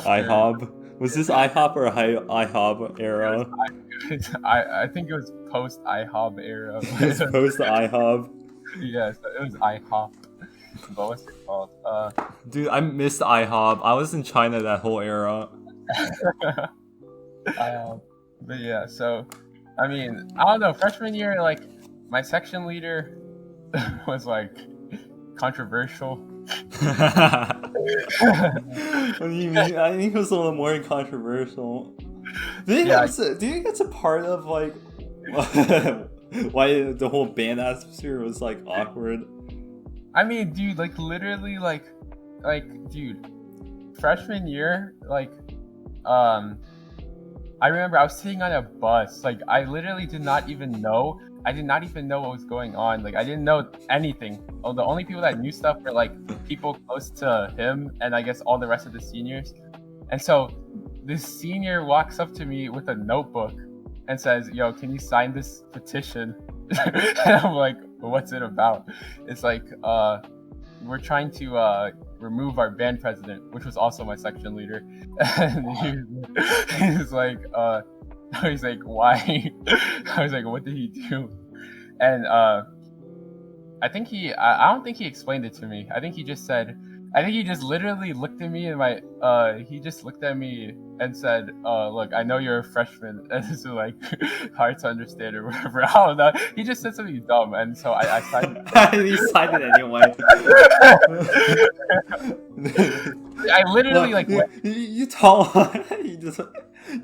IHOP? Was this IHOP or IHOB era? I think it was post IHOB era. It was post IHOB? Yes, it was IHOP. But what's it called? Dude, I missed IHOP. I was in China that whole era. But yeah, so, I mean, I don't know, freshman year, like, my section leader was, like, controversial. What do you mean? I think it was a little more controversial. Do you think that's a part of, like, why the whole band atmosphere was, like, awkward? I mean, dude, like, literally, like, dude, freshman year, like, I remember I was sitting on a bus. Like, I literally did not even know what was going on. Like, I didn't know anything. Oh, the only people that knew stuff were, like, people close to him and I guess all the rest of the seniors. And so this senior walks up to me with a notebook and says, "Yo, can you sign this petition?" And I'm like, "What's it about?" It's like, we're trying to remove our band president, which was also my section leader. And he's like, why? I was like, what did he do? And I don't think he explained it to me. I think he just literally looked at me and he just looked at me and said, look, I know you're a freshman, and this is like hard to understand or whatever. I don't know. He just said something dumb, and so I signed it. He signed it anyway. I literally you tall. You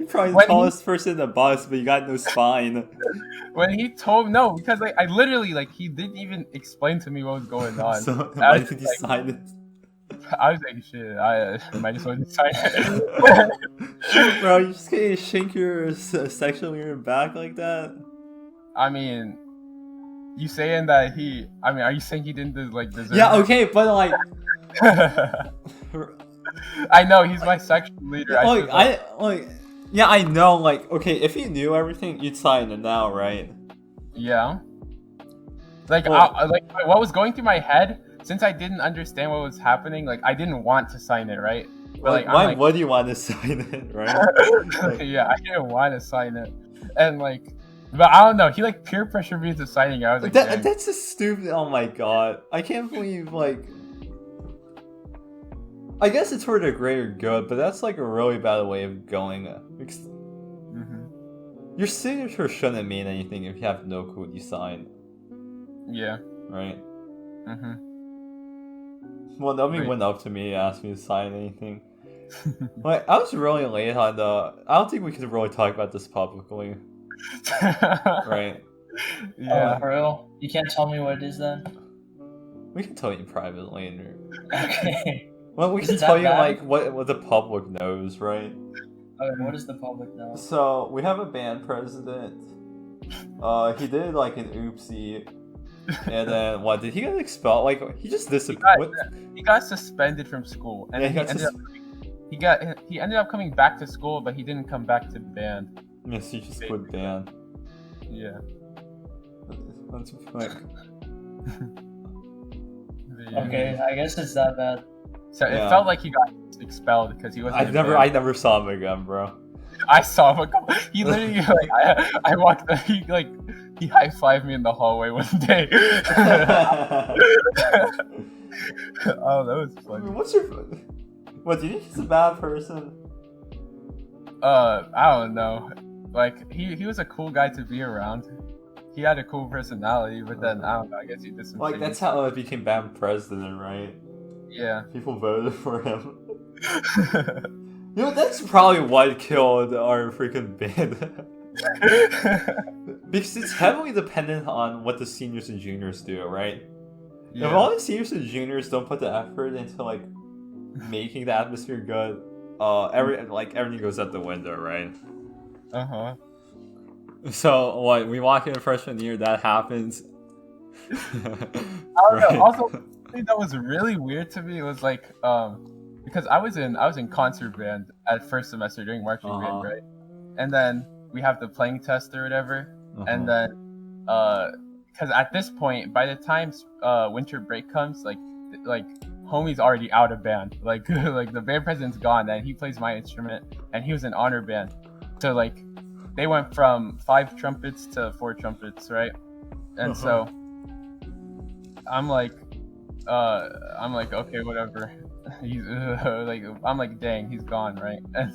probably the tallest person in the bus, but you got no spine. When he told because like I literally he didn't even explain to me what was going on. So why did he sign it? I was like, shit, I might as well just sign it. Bro, you just gonna shank your section leader back like that? I mean, you saying that are you saying he didn't deserve Yeah, it? okay, but like I know he's my section leader. Yeah, I know. Like, okay, if you knew everything, you'd sign it now, right? Yeah. What was going through my head, since I didn't understand what was happening, I didn't want to sign it, right? But why would you want to sign it, right? Yeah, I didn't want to sign it, and but I don't know. He peer pressured me into signing it. I was like, that's just stupid. Oh my god, I can't believe I guess it's for the greater good, but that's a really bad way of going. your signature shouldn't mean anything if you have no clue what you signed. Yeah. Right? Mm-hmm. Well, nobody went up to me and asked me to sign anything. Like, I was really late on the... I don't think we could really talk about this publicly. Right? Yeah. For real? You can't tell me what it is then? We can tell you privately later. Okay. Well, we Is can it tell that you, bad? like, what the public knows, right? Okay, what does the public know? So, we have a band president. He did, like, an oopsie. And then, what, did he get expelled? Like, he just disappeared. He got suspended from school. And Yeah, he ended up coming back to school, but he didn't come back to the band. Yes, he just quit band. Yeah. That's like... Okay, I guess it's that bad. So it felt like he got expelled because he wasn't. I never saw him again, bro. I saw him. He literally like I walked. He high-fived me in the hallway one day. Oh, that was funny. I mean, what's your? What, do you think he's a bad person? I don't know. Like he was a cool guy to be around. He had a cool personality, but then I don't know. I guess he did some. Like that's how he became band president, right? Yeah. People voted for him. You know, that's probably what killed our freaking band. Because it's heavily dependent on what the seniors and juniors do, right? Yeah. If all the seniors and juniors don't put the effort into like making the atmosphere good, everything goes out the window, right? Uh-huh. So what, we walk in freshman year, that happens. I don't know. Also, thing that was really weird to me was like because I was in concert band at first semester during marching band, right? And then we have the playing test or whatever, and then because at this point, by the time winter break comes, like homie's already out of band. Like like the band president's gone, and he plays my instrument, and he was in honor band. So like they went from 5 trumpets to 4 trumpets, right? And so I'm like okay, whatever. He's like, I'm like, dang, he's gone, right? And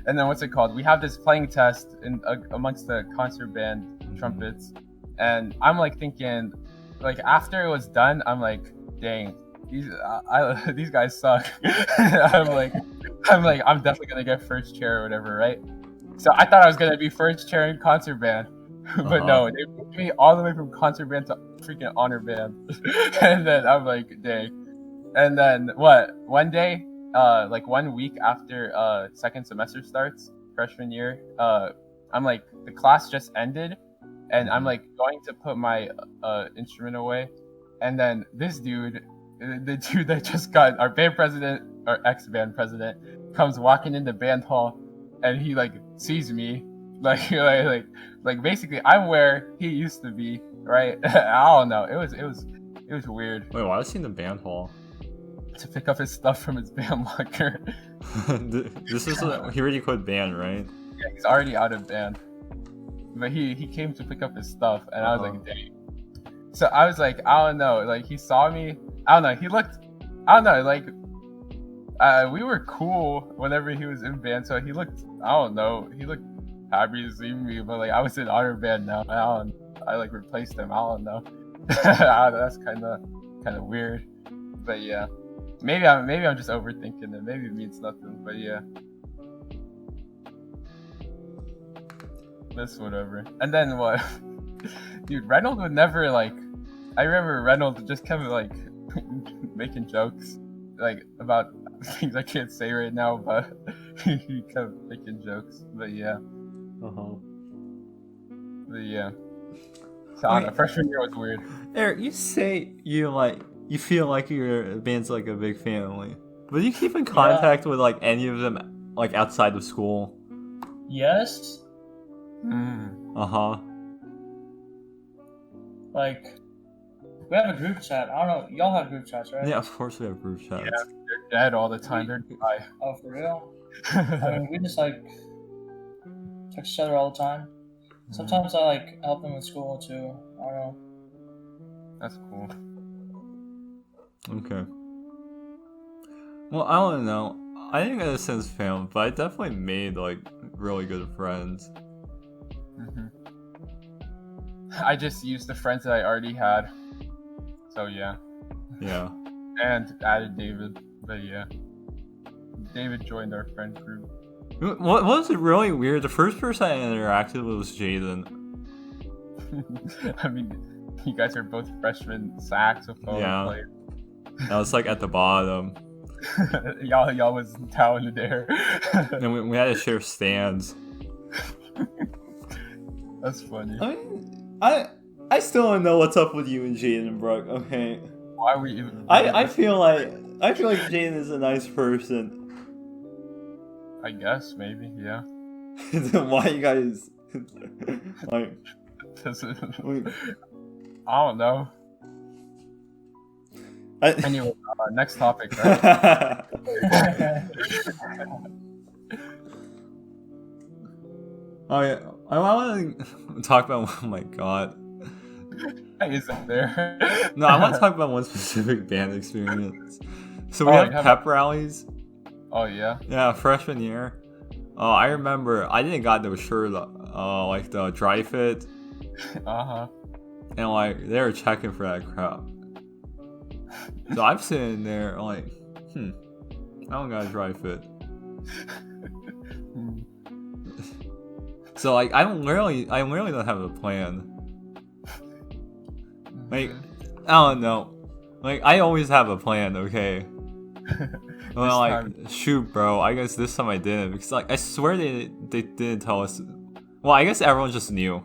then what's it called? We have this playing test in amongst the concert band trumpets, and I'm like thinking, like after it was done, I'm like, dang, these guys suck. I'm definitely gonna get first chair or whatever, right? So I thought I was gonna be first chair in concert band. But no, they moved me all the way from concert band to freaking honor band. And then I'm like, dang. And then one day, like 1 week after second semester starts, freshman year, I'm like, the class just ended, and I'm like going to put my instrument away, and then this dude, the dude that just got our band president, our ex-band president, comes walking into band hall, and he like sees me, like basically I'm where he used to be, right? I don't know. It was weird. Wait, why was he in the band hall? To pick up his stuff from his band locker. This is he already quit band, right? Yeah, he's already out of band. But he came to pick up his stuff, and I was like, dang. So I was like, I don't know. Like he saw me. I don't know. He looked. I don't know. Like we were cool whenever he was in band. So he looked. I don't know. He looked happy to see me, but like I was in honor band now. I like replaced him. I don't know. That's kind of weird. But yeah. Maybe I'm just overthinking it. Maybe it means nothing, but yeah. That's whatever. And then what? Dude, Reynolds would never like. I remember Reynolds just kept like making jokes, like about things I can't say right now, but he kept making jokes. But yeah. But yeah. So I don't know, freshman year was weird. Eric, you say you feel like your band's like a big family, but do you keep in contact with like any of them like outside of school? Yes. Like we have a group chat. I don't know. Y'all have group chats, right? Yeah, of course we have group chats. Yeah, they're dead all the time. They're dry. Oh, for real? I mean, we just like text each other all the time. Sometimes I like help them in school too. I don't know. That's cool. Okay. Well, I don't know. I didn't get a sense of family, but I definitely made like really good friends. Mm-hmm. I just used the friends that I already had. So yeah. Yeah. And added David. But yeah. David joined our friend group. What was it really weird? The first person I interacted with was Jaden. I mean, you guys are both freshman saxophone players. I was like at the bottom. y'all was down there. And we had to share stands. That's funny. I mean, I still don't know what's up with you and Jaden, Brooke. Okay. Why are we even? I feel like Jaden is a nice person. I guess maybe, yeah. Then why you guys like? I don't know. Anyway, next topic, right? Oh yeah, I want to talk about. Oh my god. Isn't there? No, I want to talk about one specific band experience. So we have pep rallies. Oh yeah. Yeah, freshman year. Oh, I remember. I didn't got no shirt. Like the dry fit. And like they were checking for that crap. So I'm sitting there like, I don't got a dry fit. So like I literally don't have a plan. Like I don't know. Like I always have a plan, okay? Well, like shoot, bro. I guess this time I didn't because like I swear they didn't tell us. Well, I guess everyone just knew.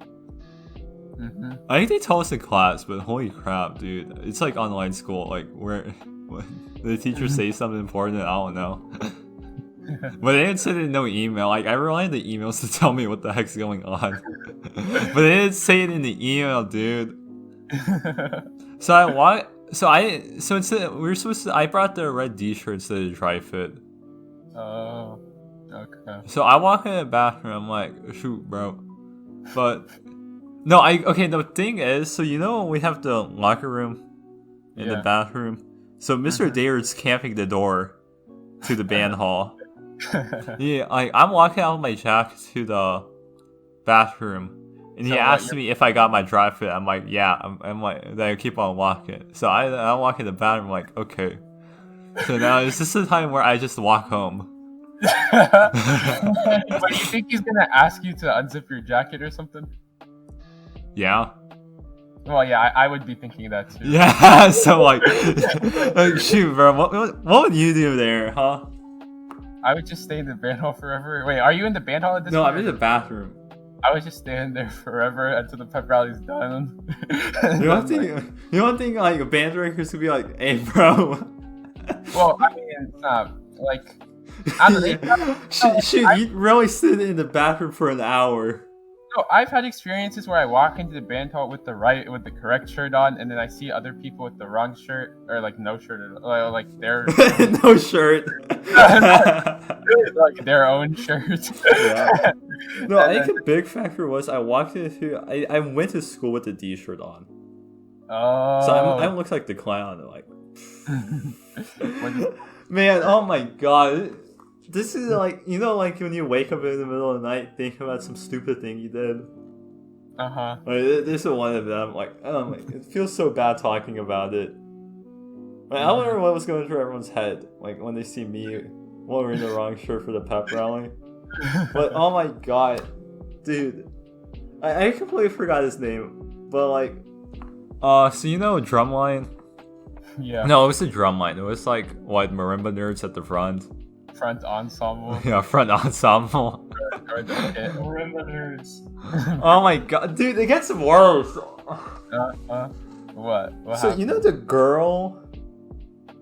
I think they told us in class, but holy crap, dude! It's like online school, like where the teacher says something important. I don't know. But they didn't send in no email. Like I relied on the emails to tell me what the heck's going on. But they didn't say it in the email, dude. So instead we were supposed to. I brought the red D-shirt instead of the dry fit. Oh, okay. So I walk in the bathroom. I'm like, shoot, bro. But no, the thing is, so you know we have the locker room in the bathroom. So Mr. Dayard's camping the door to the band hall. Yeah, I'm walking out of my jacket to the bathroom. And he asked me if I got my dry fit. I'm like, yeah. I'm like, then I keep on walking. So I'm walking the bathroom, like, okay. So now is this the time where I just walk home? But you think he's gonna ask you to unzip your jacket or something? Yeah. Well, yeah, I would be thinking that too. Yeah. So like shoot, bro. What would you do there, huh? I would just stay in the band hall forever. Wait, are you in the band hall at this point? No, I'm in the bathroom. I would just stand there forever until the pep rally's done. You don't think like band directors would be like, hey, bro. Well, I mean, it's not like. I don't know. You really sit in the bathroom for an hour. So I've had experiences where I walk into the band hall with the correct shirt on, and then I see other people with the wrong shirt or like no shirt, or like their no shirt, like their own shirt. Yeah. No, I think the big factor was I walked into. I went to school with the D-shirt on. Oh. So I looked like the clown. Like, man, oh my god. This is like, you know, like when you wake up in the middle of the night thinking about some stupid thing you did. Like, this is one of them. Like, oh my, it feels so bad talking about it. Like, I wonder what was going through everyone's head, like when they see me wearing the wrong shirt for the pep rally. But oh my god, dude, I completely forgot his name. But like, so you know Drumline? Yeah. No, it was the Drumline. It was like what, marimba nerds at the front. Front ensemble. Yeah, front ensemble. Marimba nerds. Oh my god, dude, it gets worse. What So happened? you know the girl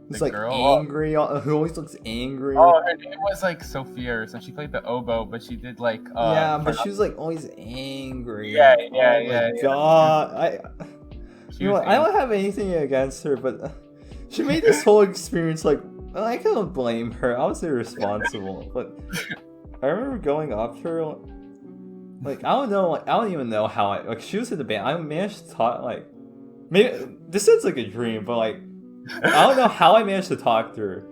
who's like girl? angry, who always looks angry. Oh, her name was like Sophia or something. She played the oboe, but she did like yeah, but she was like always angry. Yeah. God, I don't have anything against her, but she made this whole experience like, I can't blame her. I was irresponsible, but I remember going up to her, like I don't know, like I don't even know how she was in the band. I managed to talk, like maybe this sounds like a dream, but like I don't know how I managed to talk to her.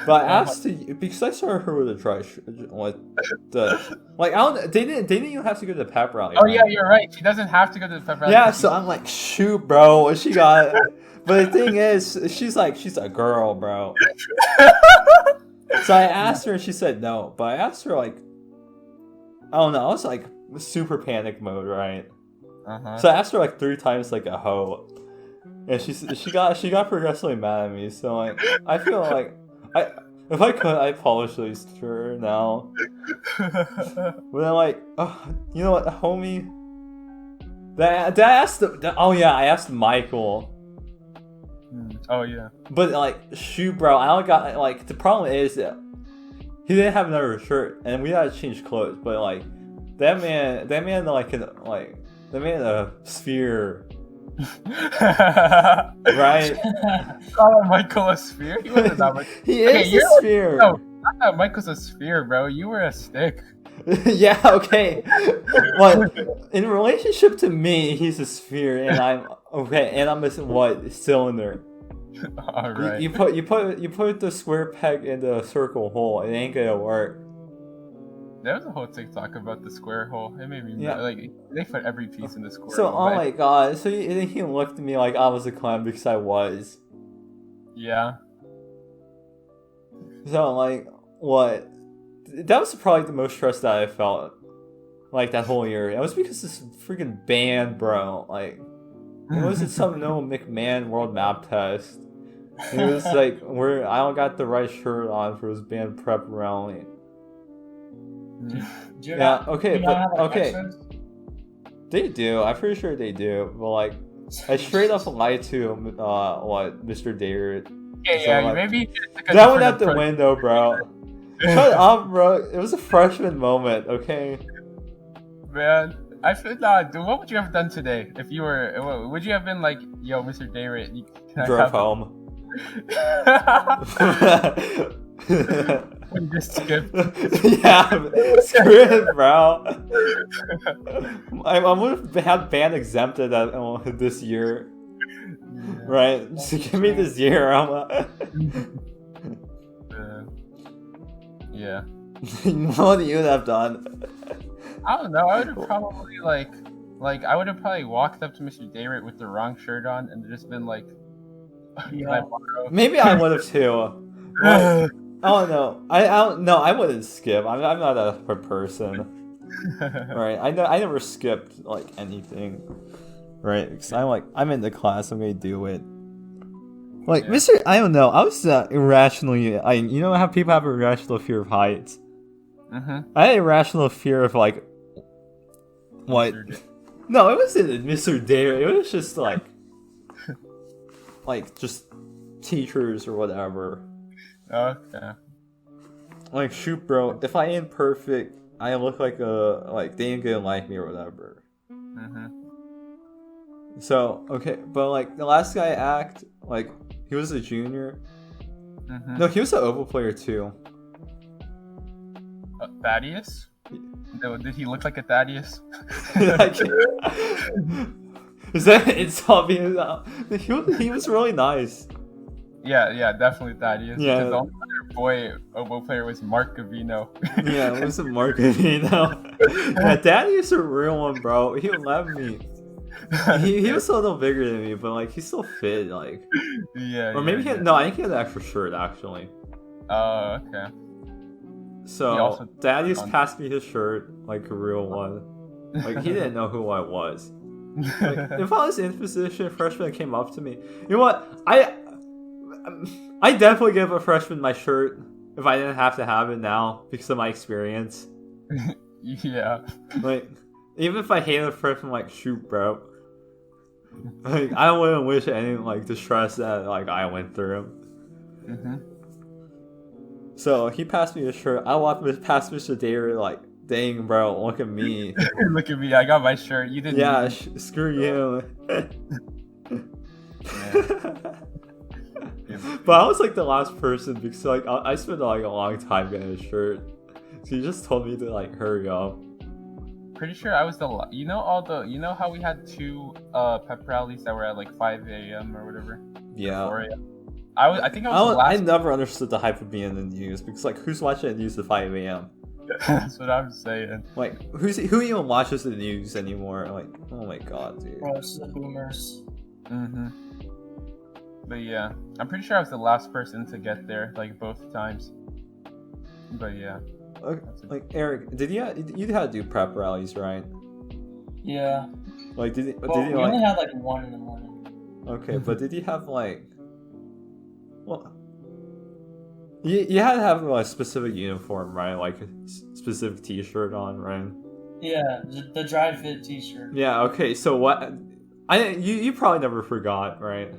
But I asked to, because I saw her with a dry shirt. Like I don't. They didn't even have to go to the pep rally. Oh yeah, you're right. She doesn't have to go to the pep rally. Yeah, so I'm like, shoot, bro, what she got? But the thing is, she's a girl, bro. So I asked her, and she said no. But I asked her, like, I don't know. I was like super panic mode, right? So I asked her like 3 times, like a hoe, and she got progressively mad at me. So like, I feel like if I could, I apologize to her now. But then like, you know what, homie? I asked Michael. Oh yeah. But like, shoot, bro, I don't got like. The problem is that he didn't have another shirt, and we had to change clothes. But like, that man, a sphere. Right? Call Michael a sphere? He wasn't that much. He is a sphere. No, not that Michael's a sphere, bro. You were a stick. Yeah, okay. But in relationship to me, he's a sphere, and I'm a cylinder. All right. You put the square peg in the circle hole. It ain't gonna work. There was a whole TikTok about the square hole. It made me mad. Like they put every piece in the square so, hole. Oh my god. So he looked at me like I was a clown because I was. Yeah. So like, what? That was probably the most stressed that I felt. Like that whole year. It was because this freaking band, bro. Like, it wasn't some no McMahon world map test. It was like I don't got the right shirt on for this band prep rally. Okay. They do. I'm pretty sure they do. But like, I straight up lied to Mr. David. Yeah, maybe that went out the window, bro. Shut up, bro. It was a freshman moment, okay? Man, I feel dude, what would you have done today if you were? Would you have been like, yo, Mr. David? Drove home. You just skipped. Yeah, screw it, bro. I would have had band exempted this year. Right? So give me this year. Yeah. What would you have done? I don't know. I would have probably I would have probably walked up to Mr. David with the wrong shirt on and just been like, yeah. Maybe I would have too. Like, I don't know. I don't know. I wouldn't skip. I'm not that person. Right? I never skipped like anything. Right? Because I'm in the class. I'm gonna do it. Like Mr. I don't know. I was irrationally. You know how people have irrational fear of heights. I had irrational fear of like what? No, it wasn't Mr. Dare. It was just like just teachers or whatever. Okay. Like, shoot, bro. If I ain't perfect, I look like they ain't gonna like me or whatever. So okay, but like the last guy act, like he was a junior. No, he was an Oval player too. Thaddeus? No, did he look like a Thaddeus? Is that insult being he was really nice. Yeah, definitely Thaddeus. Yeah. Because the only other boy Oboe player was Mark Gavino. Yeah, it was a Mark Gavino. Yeah, Thaddeus a real one, bro. He loved me. He was a little bigger than me, but like he's still fit, like. Yeah. Or maybe no, I think he had an extra shirt actually. Oh, okay. So Thaddeus passed me his shirt, like a real one. Like he didn't know who I was. Like, if I was in position, a freshman came up to me. You know what? I definitely give a freshman my shirt if I didn't have to have it now because of my experience. Yeah. Like, even if I hated a freshman, like, shoot, bro. Like, I wouldn't wish any like the stress that like I went through. So he passed me a shirt. I walked past Mr. David like, dang, bro, look at me. Look at me, I got my shirt. You didn't. Yeah, screw you. But I was like the last person because like I spent like a long time getting a shirt. So he just told me to like hurry up. Pretty sure I was you know how we had 2 pep rallies that were at like 5 a.m. or whatever? Yeah. 4 a.m. I think I was the last. I never understood the hype of being in the news because like who's watching the news at 5 a.m. That's what I'm saying. Like who even watches the news anymore? Like oh my god, dude. Bro, it's the boomers. But yeah, I'm pretty sure I was the last person to get there, like both times. But yeah. Like Eric, you had to do prep rallies, right? Yeah. Like we only had like 1 in the morning. Okay, but did you have like, well, you had to have a specific uniform, right? Like a specific T-shirt on, right? Yeah, the dry fit T-shirt. Yeah. Okay. So what? You probably never forgot, right?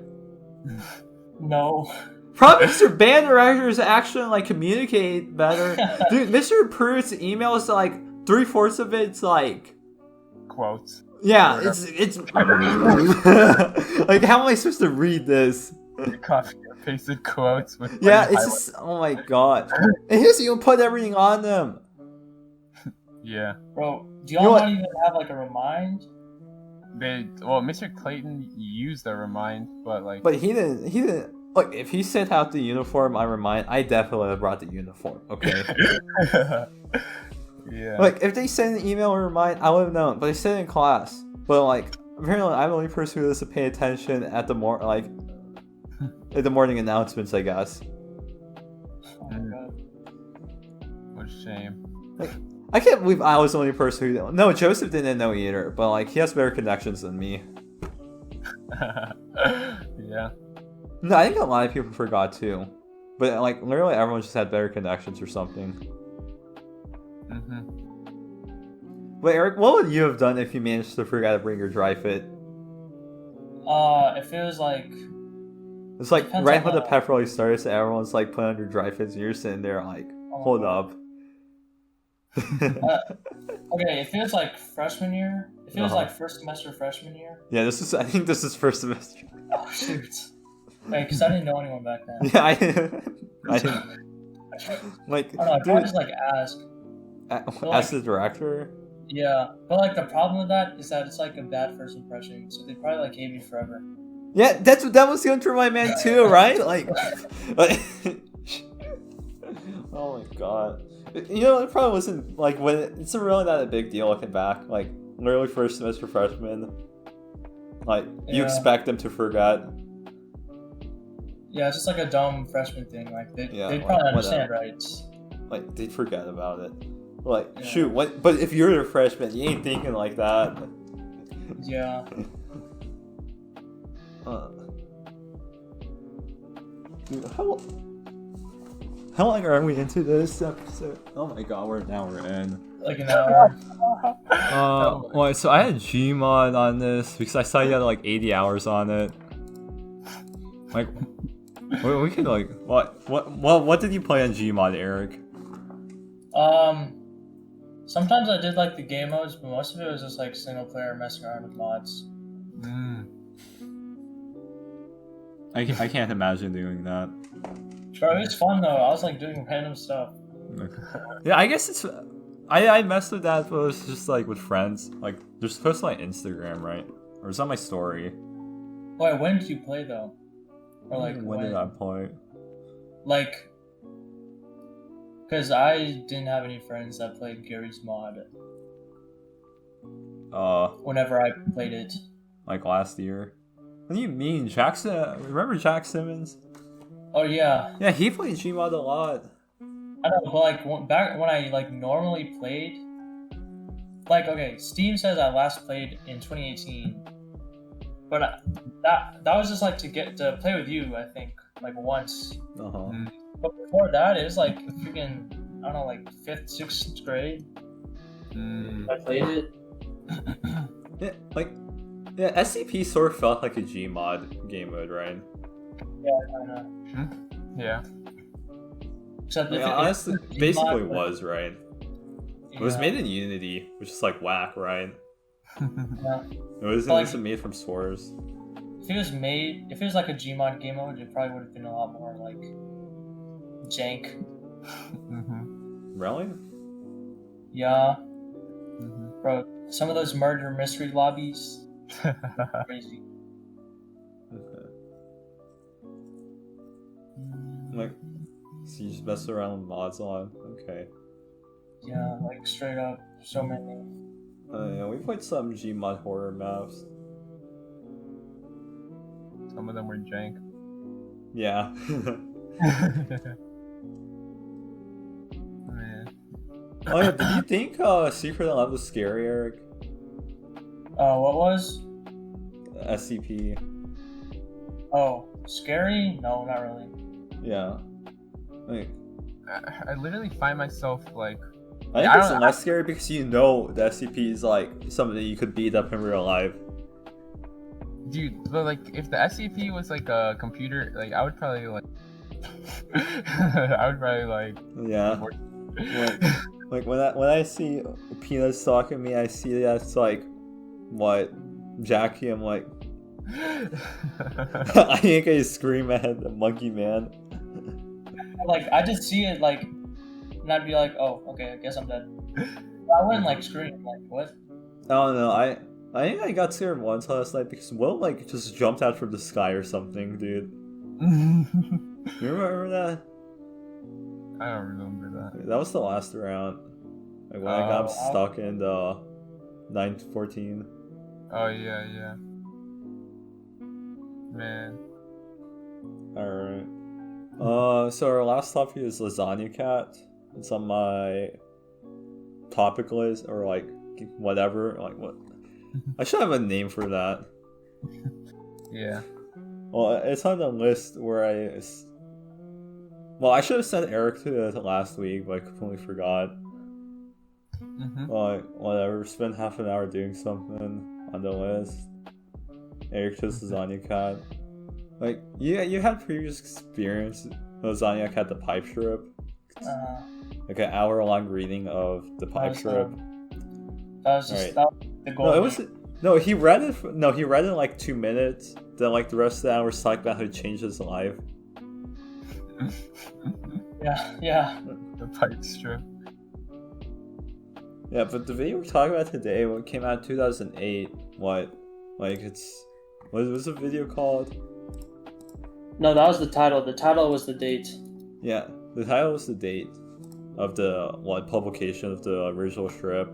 No. Probably Mr. Band Directors actually like communicate better. Dude, Mr. Pruitt's emails like 3/4 of it's like quotes. Yeah, it's like how am I supposed to read this? Copy and pasted quotes with it's just oh my god. And he doesn't even put everything on them. Yeah. Bro, do y'all not even have like a remind? Mr. Clayton used a remind, but he didn't. Look, if he sent out the uniform, I remind. I definitely would have brought the uniform. Okay. Yeah. Like if they send an email or remind, I would have known. But they sent it in class. But like apparently, I'm the only person who doesn't pay attention at the at the morning announcements, I guess. Oh my god. What a shame. Like, I can't believe I was the only person who. No, Joseph didn't know either. But like he has better connections than me. Yeah. No, I think a lot of people forgot too. But like literally everyone just had better connections or something. But Eric, what would you have done if you managed to forget to bring your dry fit? If it was like... It's like right when the pep rally starts, everyone's like putting on your dry fits and you're sitting there like, hold up. Okay, if it was like freshman year, if it was like first semester freshman year. Yeah, I think this is first semester. Oh shoot. Wait, because I didn't know anyone back then. Yeah, I didn't. Like, I don't know, I'd probably just like ask. Ask the director? Yeah, but like the problem with that is that it's like a bad first impression, so they probably like hate me forever. Yeah, that was going through my mind too, right? Like oh my god. You know, it probably wasn't like it's really not a big deal looking back. Like literally first semester freshman, like you expect them to forget. Yeah, it's just like a dumb freshman thing. Like they probably understand, right? Like they'd forget about it. Like shoot, what? But if you're a freshman, you ain't thinking like that. Yeah. Dude, how long are we into this episode? Oh my god, we're in. Like an hour. Well, so I had Gmod on this because I saw you had like 80 hours on it. Like, we could like what did you play on Gmod, Eric? Sometimes I did like the game modes, but most of it was just like single player messing around with mods. I can't imagine doing that. Bro, it's fun though. I was like doing random stuff. Yeah, I guess it's. I messed with that, but it was just like with friends. Like they're supposed to like Instagram, right? Or it's on my story. Wait, when did you play though? Or like when did I play? Like, because I didn't have any friends that played Gary's mod. Whenever I played it. Like last year. What do you mean, Jackson? Remember Jack Simmons? Oh yeah. Yeah, he played Gmod a lot. I know, but like back when I like normally played, like okay, Steam says I last played in 2018, but that was just like to play with you. I think like once. But before that, it was like freaking I don't know, like 5th, 6th grade. I played it. Yeah, SCP sort of felt like a Gmod game mode, right? Yeah, I know. Yeah. Except honestly, basically was, right? It was made in Unity, which is like whack, right? Yeah. It wasn't made from source. If it was like a Gmod game mode, it probably would have been a lot more like jank. Really? Yeah. Bro, some of those murder mystery lobbies. Crazy. Okay. Like, so you just mess around with mods on? Okay. Yeah, like straight up, so many. Yeah, we played some Gmod horror maps. Some of them were jank. Yeah. Man. Oh yeah, did you think Secret Lab was scary, Eric? What was? SCP. Oh, scary? No, not really. Yeah. Like, I literally find myself like. I think it's less scary because you know the SCP is like something you could beat up in real life. Dude, but like if the SCP was like a computer, like I would probably like. Yeah. Like when I see Peanut stalking me, I see that's like what Jackie. I'm like, I think I scream at the monkey man. Like I just see it like, and I'd be like, oh, okay, I guess I'm dead. I wouldn't like scream like what? I don't know. I think I got scared once last night because Will like just jumped out from the sky or something, dude. You remember that? I don't remember that. That was the last round. Like when I got stuck in the 914. Oh yeah. Man. Alright. So our last topic is Lasagna Cat. It's on my topic list, or like whatever. Like what? I should have a name for that. Yeah. Well, it's on the list where I should have sent Eric to it last week, but I completely forgot. Like, whatever, spend half an hour doing something on the list. Eric chose Lasagna Cat. Like, you had previous experience with Lasagna Cat the pipe strip. Like an hour-long reading of the pipe strip. That was just that was the goal. No, it was no. He read it. He read it in like 2 minutes. Then like the rest of the hour was talking about how he changed his life. Yeah. The pipe strip. Yeah, but the video we're talking about today, what came out in 2008, what was the video called? No, that was the title. The title was the date. Yeah, the title was the date of the publication of the original strip.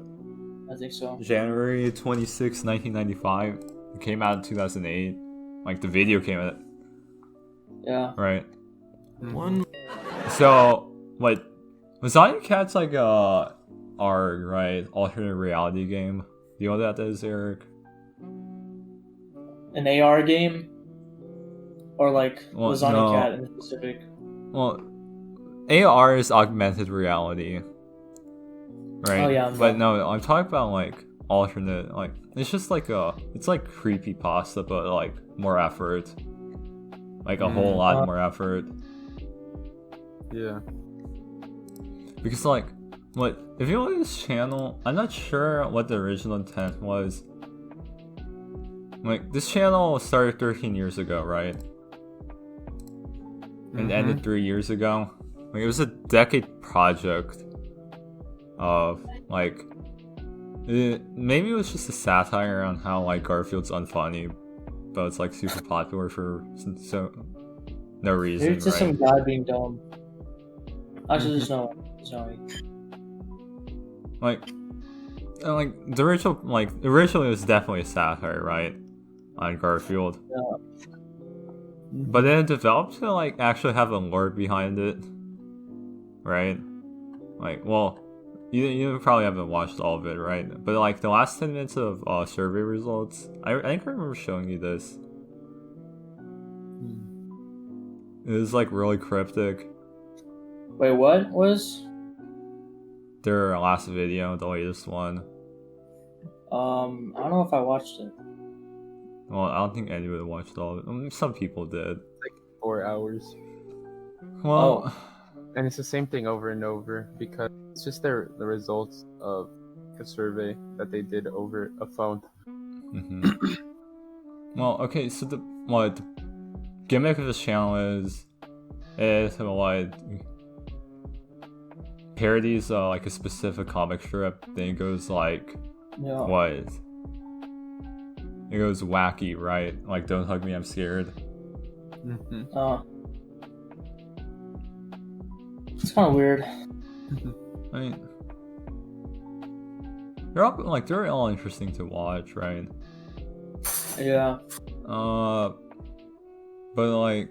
I think so. January 26, 1995. It came out in 2008. Like the video came out. Yeah. Right. So, what? Lasagna Cat's like right, alternate reality game. Do you know what that is, Eric? An AR game? Or like Lasagna Cat in specific? Well, AR is augmented reality. Right? Oh yeah. But no, I'm talking about like alternate, like it's just like it's like creepypasta, but like more effort. Like a whole lot more effort. Yeah. Because like, what if you look at this channel, I'm not sure what the original intent was. Like this channel started 13 years ago, right? And ended 3 years ago. Like it was a decade project of like maybe it was just a satire on how like Garfield's unfunny, but it's like super popular for no reason. It's just some guy being dumb. Actually, there's no way. Like the original, like originally it was definitely a satire, right, on Garfield. Yeah. But then it developed to like actually have a lore behind it, right? Like, well, you probably haven't watched all of it, right? But like the last 10 minutes of survey results, I think I remember showing you this. It was like really cryptic. Wait, what was? Their last video, the latest one. I don't know if I watched it. Well, I don't think anyone watched all of it. I mean, some people did. Like 4 hours. Well, and it's the same thing over and over because it's just the results of a survey that they did over a phone. Well, okay, so the gimmick of this channel is what parodies like a specific comic strip. Then it goes like what? It goes wacky, right? Like Don't Hug Me, I'm Scared. It's kind of weird. I mean, they're all interesting to watch, right? Yeah. But like,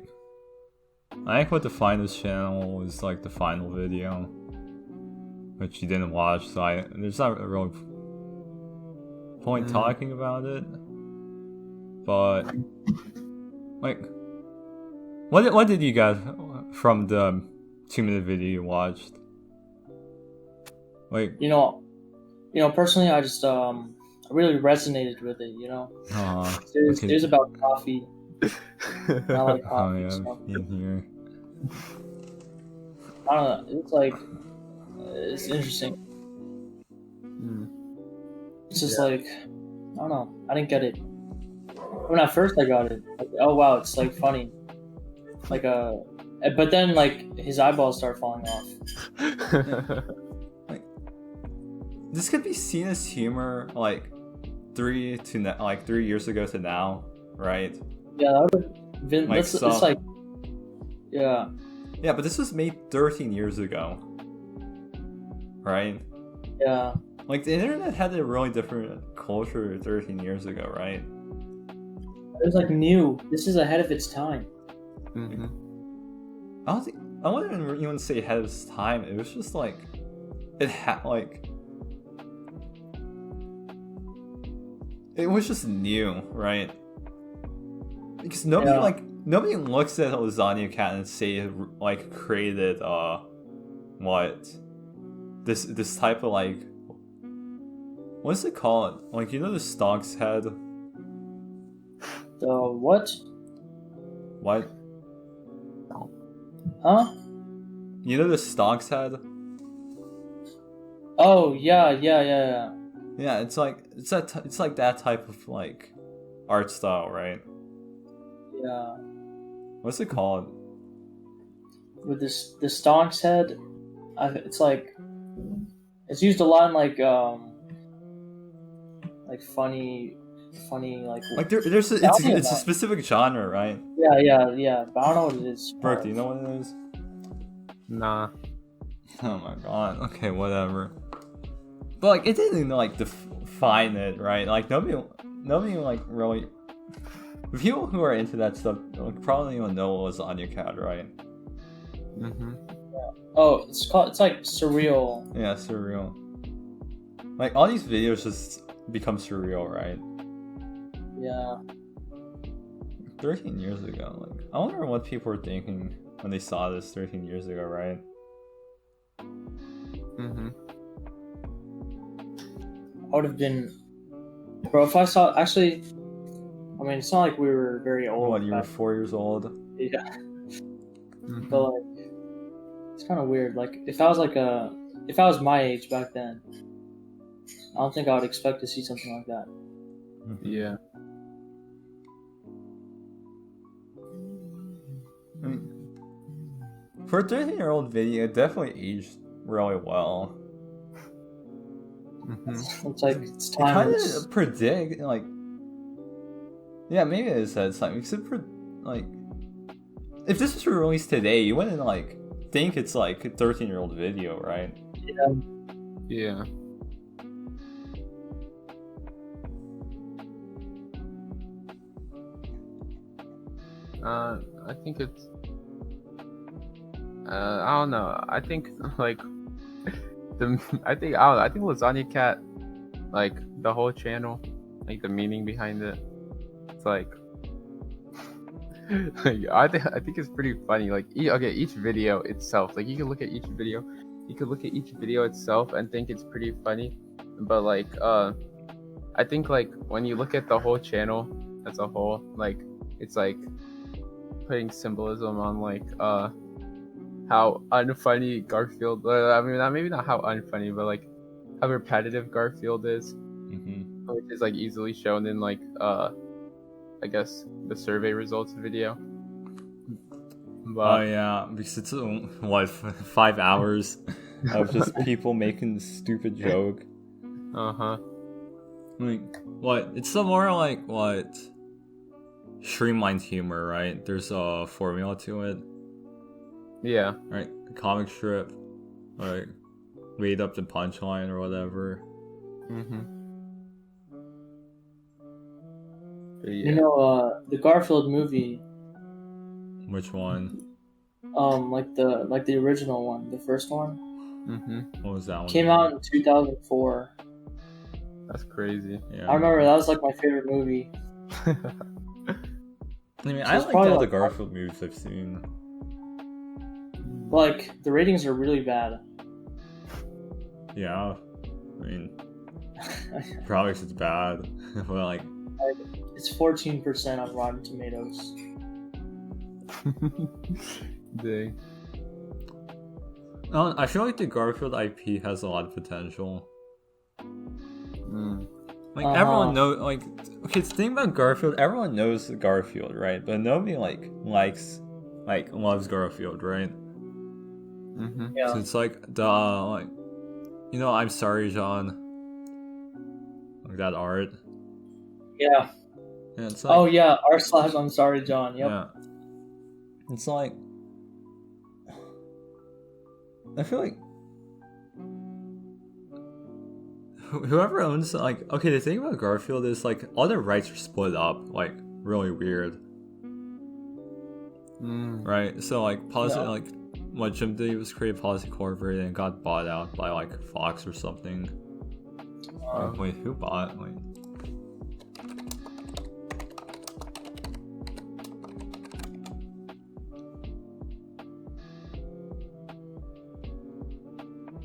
I think what defined this channel was like the final video, which you didn't watch, so there's not a real point talking about it. But like, what did you get from the 2-minute video you watched? Like, You know, personally, I just really resonated with it. You know, it was about coffee. And I like coffee. Oh yeah, So. in here. I don't know. It's like it's interesting. It's just like I don't know. I didn't get it when at first I got it. Like, oh wow, it's like funny. Like but then like his eyeballs start falling off. Like, this could be seen as humor, like 3 years ago to now, right? Yeah, that would have been. Like, It's like, yeah. Yeah, but this was made 13 years ago, right? Yeah. Like, the internet had a really different culture 13 years ago, right? It was like new. This is ahead of its time. I wouldn't even say ahead of its time. It was just like, it was just new, right? Because nobody looks at Lasagna Cat and say it like created this type of like, what's it called? Like, you know, the Stonk's head. The what? What? Huh? You know the Stonk's head? Oh yeah. Yeah, it's like that type of like art style, right? Yeah. What's it called? With the Stonk's head, it's like it's used a lot in like funny like there's it's a specific genre, right? Yeah. But I don't know what it is. Brooke, do you know what it is? Nah. Oh my god. Okay, whatever. But like, it didn't like define it, right? Like nobody like really. People who are into that stuff like, probably don't even know what was Lasagna Cat, right? Yeah. Oh, it's like surreal. Yeah, surreal. Like all these videos just become surreal, right? Yeah. 13 years ago, like I wonder what people were thinking when they saw this 13 years ago, right? I would have been, bro. If I saw, actually, I mean, it's not like we were very old. What, you were 4 years old? Yeah. But like, it's kind of weird. Like, if I was my age back then, I don't think I would expect to see something like that. Yeah. I mean, for a 13-year-old video, it definitely aged really well. It's like it's It kind timeless. of predict like, yeah, maybe it is that time. Except for like, if this was released today, you wouldn't like think it's like a 13-year-old video, right? Yeah. I think it's. I don't know. I think like I think Lasagna Cat, like the whole channel, like the meaning behind it. It's like, I think it's pretty funny. Like each video itself. Like you can look at each video itself and think it's pretty funny, but like I think like when you look at the whole channel as a whole, like it's like putting symbolism on like how unfunny Garfield. I mean, maybe not how unfunny, but like how repetitive Garfield is, which is like easily shown in like I guess the survey results video. But, oh yeah, because it's what 5 hours of just people making this stupid joke. Like what? It's some more like what? Streamlined humor, right? There's a formula to it. Yeah. Right, comic strip, like lead up to punchline or whatever. Yeah. You know, the Garfield movie. Which one? Like the original one, the first one. What was that one? Came out in 2004. That's crazy. Yeah, I remember that was like my favorite movie. I mean, I it's like probably all the like- Garfield movies I've seen. Like the ratings are really bad. Yeah, I mean, probably 'cause it's bad. But like, It's 14% on Rotten Tomatoes. Dang. I feel like the Garfield IP has a lot of potential. Like everyone knows, like, okay, the thing about Garfield, everyone knows Garfield, right? But nobody loves Garfield, right? Yeah. So it's like like, you know, I'm sorry, John. Like that art. Yeah. And it's like, Oh yeah, r/ I'm sorry, John. Yep. yeah. It's like, I feel like whoever owns, like, okay, the thing about Garfield is like all the rights are split up, like really weird, right? So like Policy, Yeah. like what Jim did was create Policy Corporate and got bought out by like Fox or something. Wait, who bought? Wait.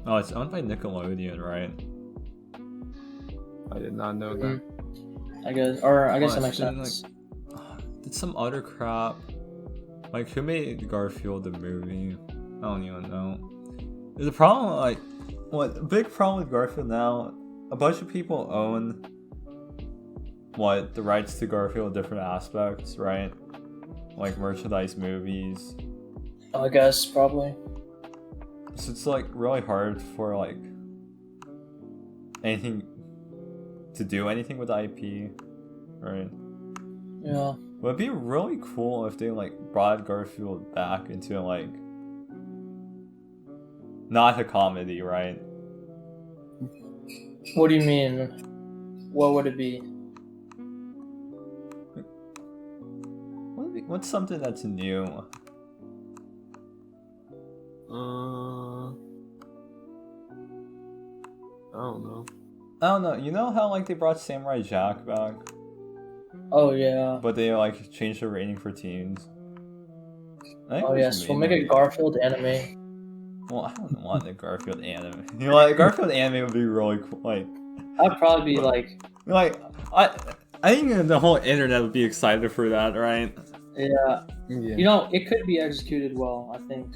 Oh, it's owned by Nickelodeon, right? I did not know that. I guess that makes then, sense. Like, did some other crap? Like, who made Garfield the movie? I don't even know. There's a problem, like, what a big problem with Garfield now, a bunch of people own the rights to Garfield in different aspects, right? Like merchandise, movies. I guess probably. So it's like really hard for like anything to do anything with IP, right? Yeah. But it'd be really cool if they like brought Garfield back into like not a comedy, right? What do you mean? What would it be? What's something that's new? I don't know. I don't know. You know how like they brought Samurai Jack back, Oh yeah. but they like changed the rating for teens. I think Oh it was yes. We'll make a mainly- Garfield anime. Well, I don't want the Garfield anime. You know, like Garfield anime would be really cool. That'd probably be like. I think the whole internet would be excited for that, right? Yeah. Yeah. You know, it could be executed well. I think.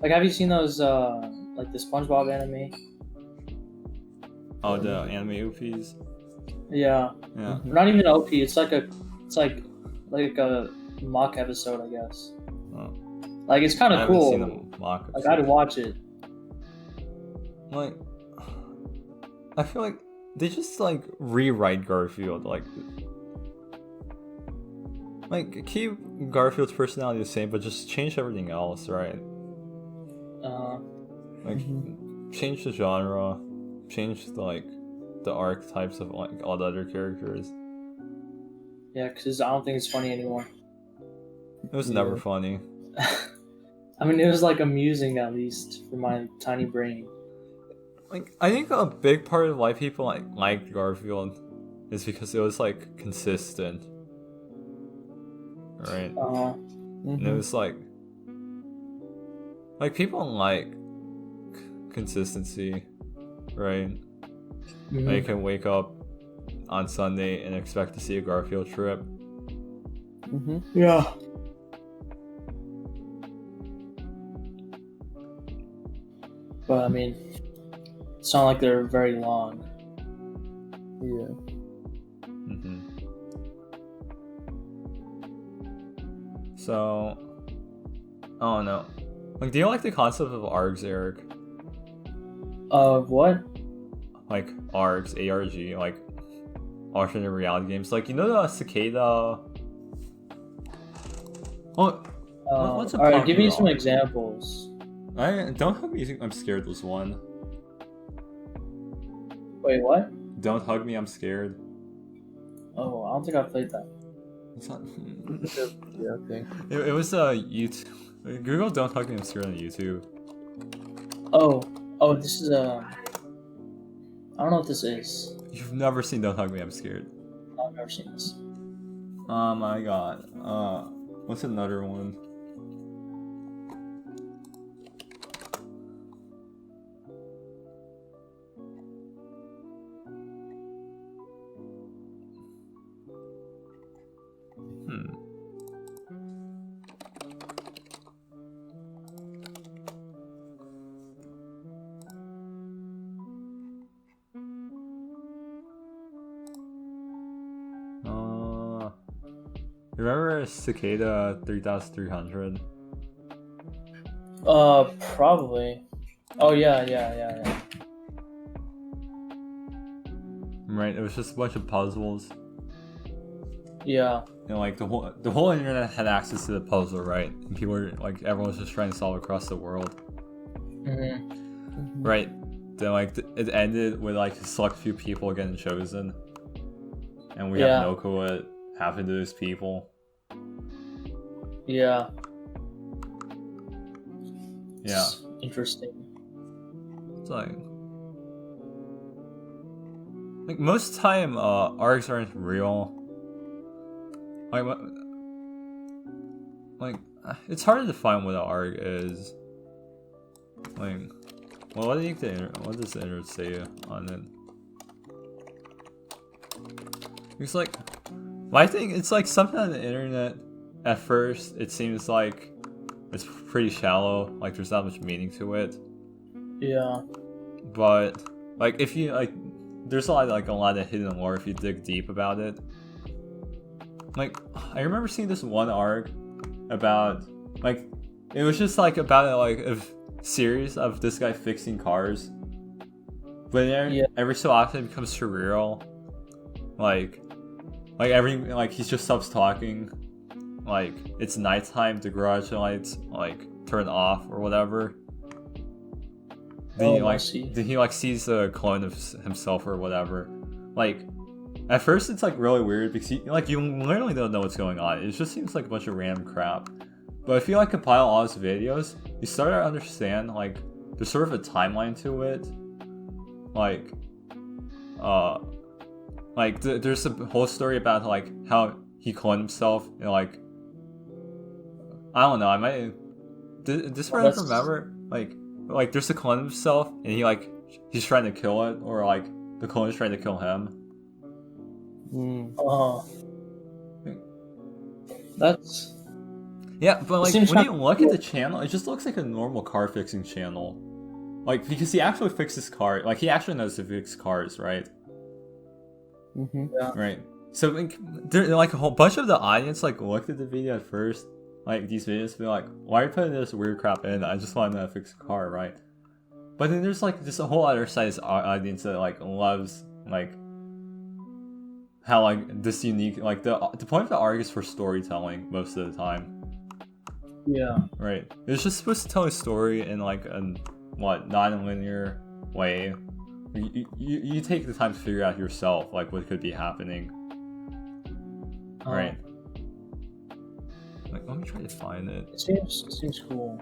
Like, have you seen those like the SpongeBob anime? Oh, the anime OPs. Yeah. Yeah. Not even OP. It's like a mock episode, I guess. Oh. Like it's kind I of haven't cool. seen the mock Like I'd watch it. Like, I feel like they just like rewrite Garfield, like keep Garfield's personality the same, but just change everything else, right? Like change the genre, change the archetypes of like all the other characters. Yeah, because I don't think it's funny anymore. It was never funny. I mean, it was like amusing at least for my tiny brain. Like, I think a big part of why people liked Garfield is because it was like consistent, right? And it was like people like consistency, right? Like, you can wake up on Sunday and expect to see a Garfield trip. Yeah. But I mean, it's not like they're very long. Yeah. So, I don't know. Like, do you like the concept of ARGs, Eric? Of what? Like ARGs, ARG, like alternate reality games. Like, you know the cicada. Oh, What's a all right, give me popular some arc? examples. Don't Hug Me, I'm Scared was one. Wait, what? Don't Hug Me, I'm Scared. Oh, I don't think I played that. It's not... Yeah, I think. It was YouTube. Google Don't Hug Me, I'm Scared on YouTube. Oh, this is I don't know what this is. You've never seen Don't Hug Me, I'm Scared. I've never seen this. Oh my god. What's another one? Remember Cicada 3300? Probably. Oh yeah. Right, it was just a bunch of puzzles. Yeah. And like the whole internet had access to the puzzle, right? And people were like, everyone was just trying to solve across the world. Mm-hmm. Right. Then like it ended with like a select few people getting chosen, and we have no clue what happened to those people. Yeah. Yeah. It's interesting. It's like most time arcs aren't real. Like it's hard to define what an arc is. Like, well, what do you think? What does the internet say on it? It's like, I think it's like something on the internet. At first, it seems like it's pretty shallow. Like there's not much meaning to it. Yeah. But like if you like, there's a lot of hidden lore if you dig deep about it. Like I remember seeing this one arc about like it was just like about a series of this guy fixing cars, but every so often it becomes surreal. Like he just stops talking. Like it's nighttime, the garage lights turn off or whatever. Then he sees a clone of himself or whatever. Like at first it's really weird because you literally don't know what's going on. It just seems like a bunch of random crap. But if you compile all his videos, you start to understand there's sort of a timeline to it. There's a whole story about how he cloned himself and I don't know. I might. This part I remember. There's a clone of himself, and he's trying to kill it, or the clone is trying to kill him. That's. Yeah, but when you look at the channel, it just looks like a normal car fixing channel. Because he actually fixes cars. He actually knows to fix cars, right? Mm-hmm. Yeah. Right. So there, a whole bunch of the audience looked at the video at first. These videos be why are you putting this weird crap in? I just want to fix a car, right? But then there's just a whole other side of the audience that loves how this unique the point of the arc is for storytelling most of the time. Yeah. Right. It's just supposed to tell a story in a non-linear way. You take the time to figure out yourself what could be happening. Right. Let me try to find it. It seems cool.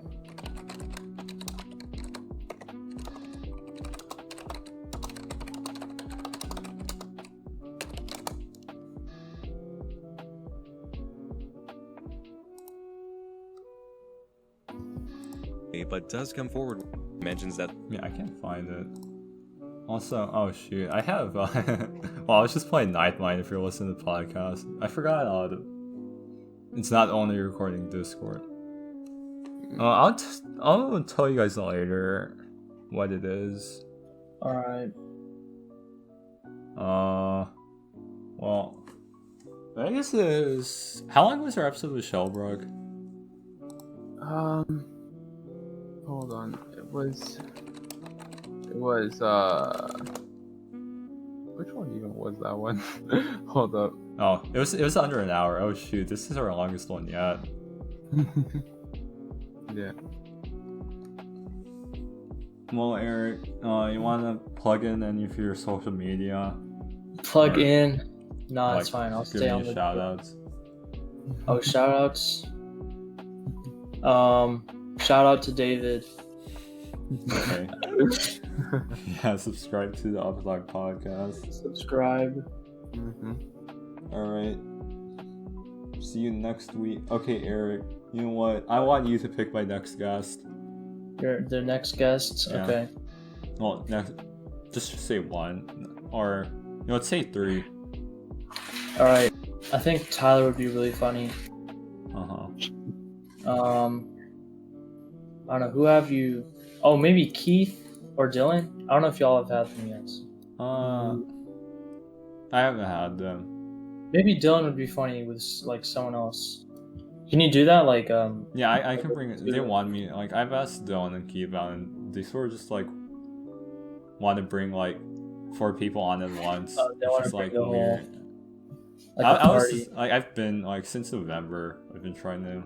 But does come forward, mentions that. Yeah, I can't find it. Also, oh shoot, I have. Well, I was just playing Nightmind. If you're listening to the podcast, I forgot. It's not only recording Discord. I'll tell you guys later what it is. All right. Well, I guess it is. How long was our episode with Shellbrook? Hold on. It was which one even was that one? Hold up. Oh, it was under an hour. Oh shoot, this is our longest one yet. Yeah. Well, Eric, you want to plug in any of your social media? Plug Or, in. No, like, it's fine. I'll give stay me on the. shout outs. Oh, shout outs. Shout out to David. Okay. Yeah, subscribe to the Updog Podcast. Subscribe. Alright. See you next week. Okay, Eric, you know what? I want you to pick my next guest. The next guests. Yeah. Okay. Well, next, just say one. Or, let's say 3. All right. I think Tyler would be really funny. Uh-huh. I don't know. Who have you? Oh, maybe Keith or Dylan. I don't know if y'all have had them yet. I haven't had them. Maybe Dylan would be funny with like someone else. Can you do that? Like Yeah, I can bring it. They want me. Like, I've asked Dylan and Keith out, and they sort of just like want to bring like 4 people on at once. Oh, they want It's to like bring the weird. whole like a I was party. just, like, I've been like since November. I've been trying to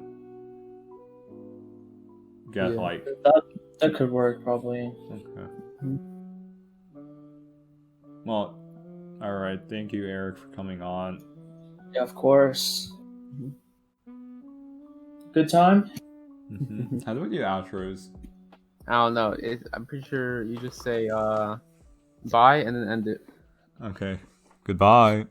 get Yeah. like. That could work probably. Okay. Well, all right. Thank you, Eric, for coming on. Yeah, of course. Good time. How do we do outros? I don't know. I'm pretty sure you just say bye and then end it. Okay. Goodbye.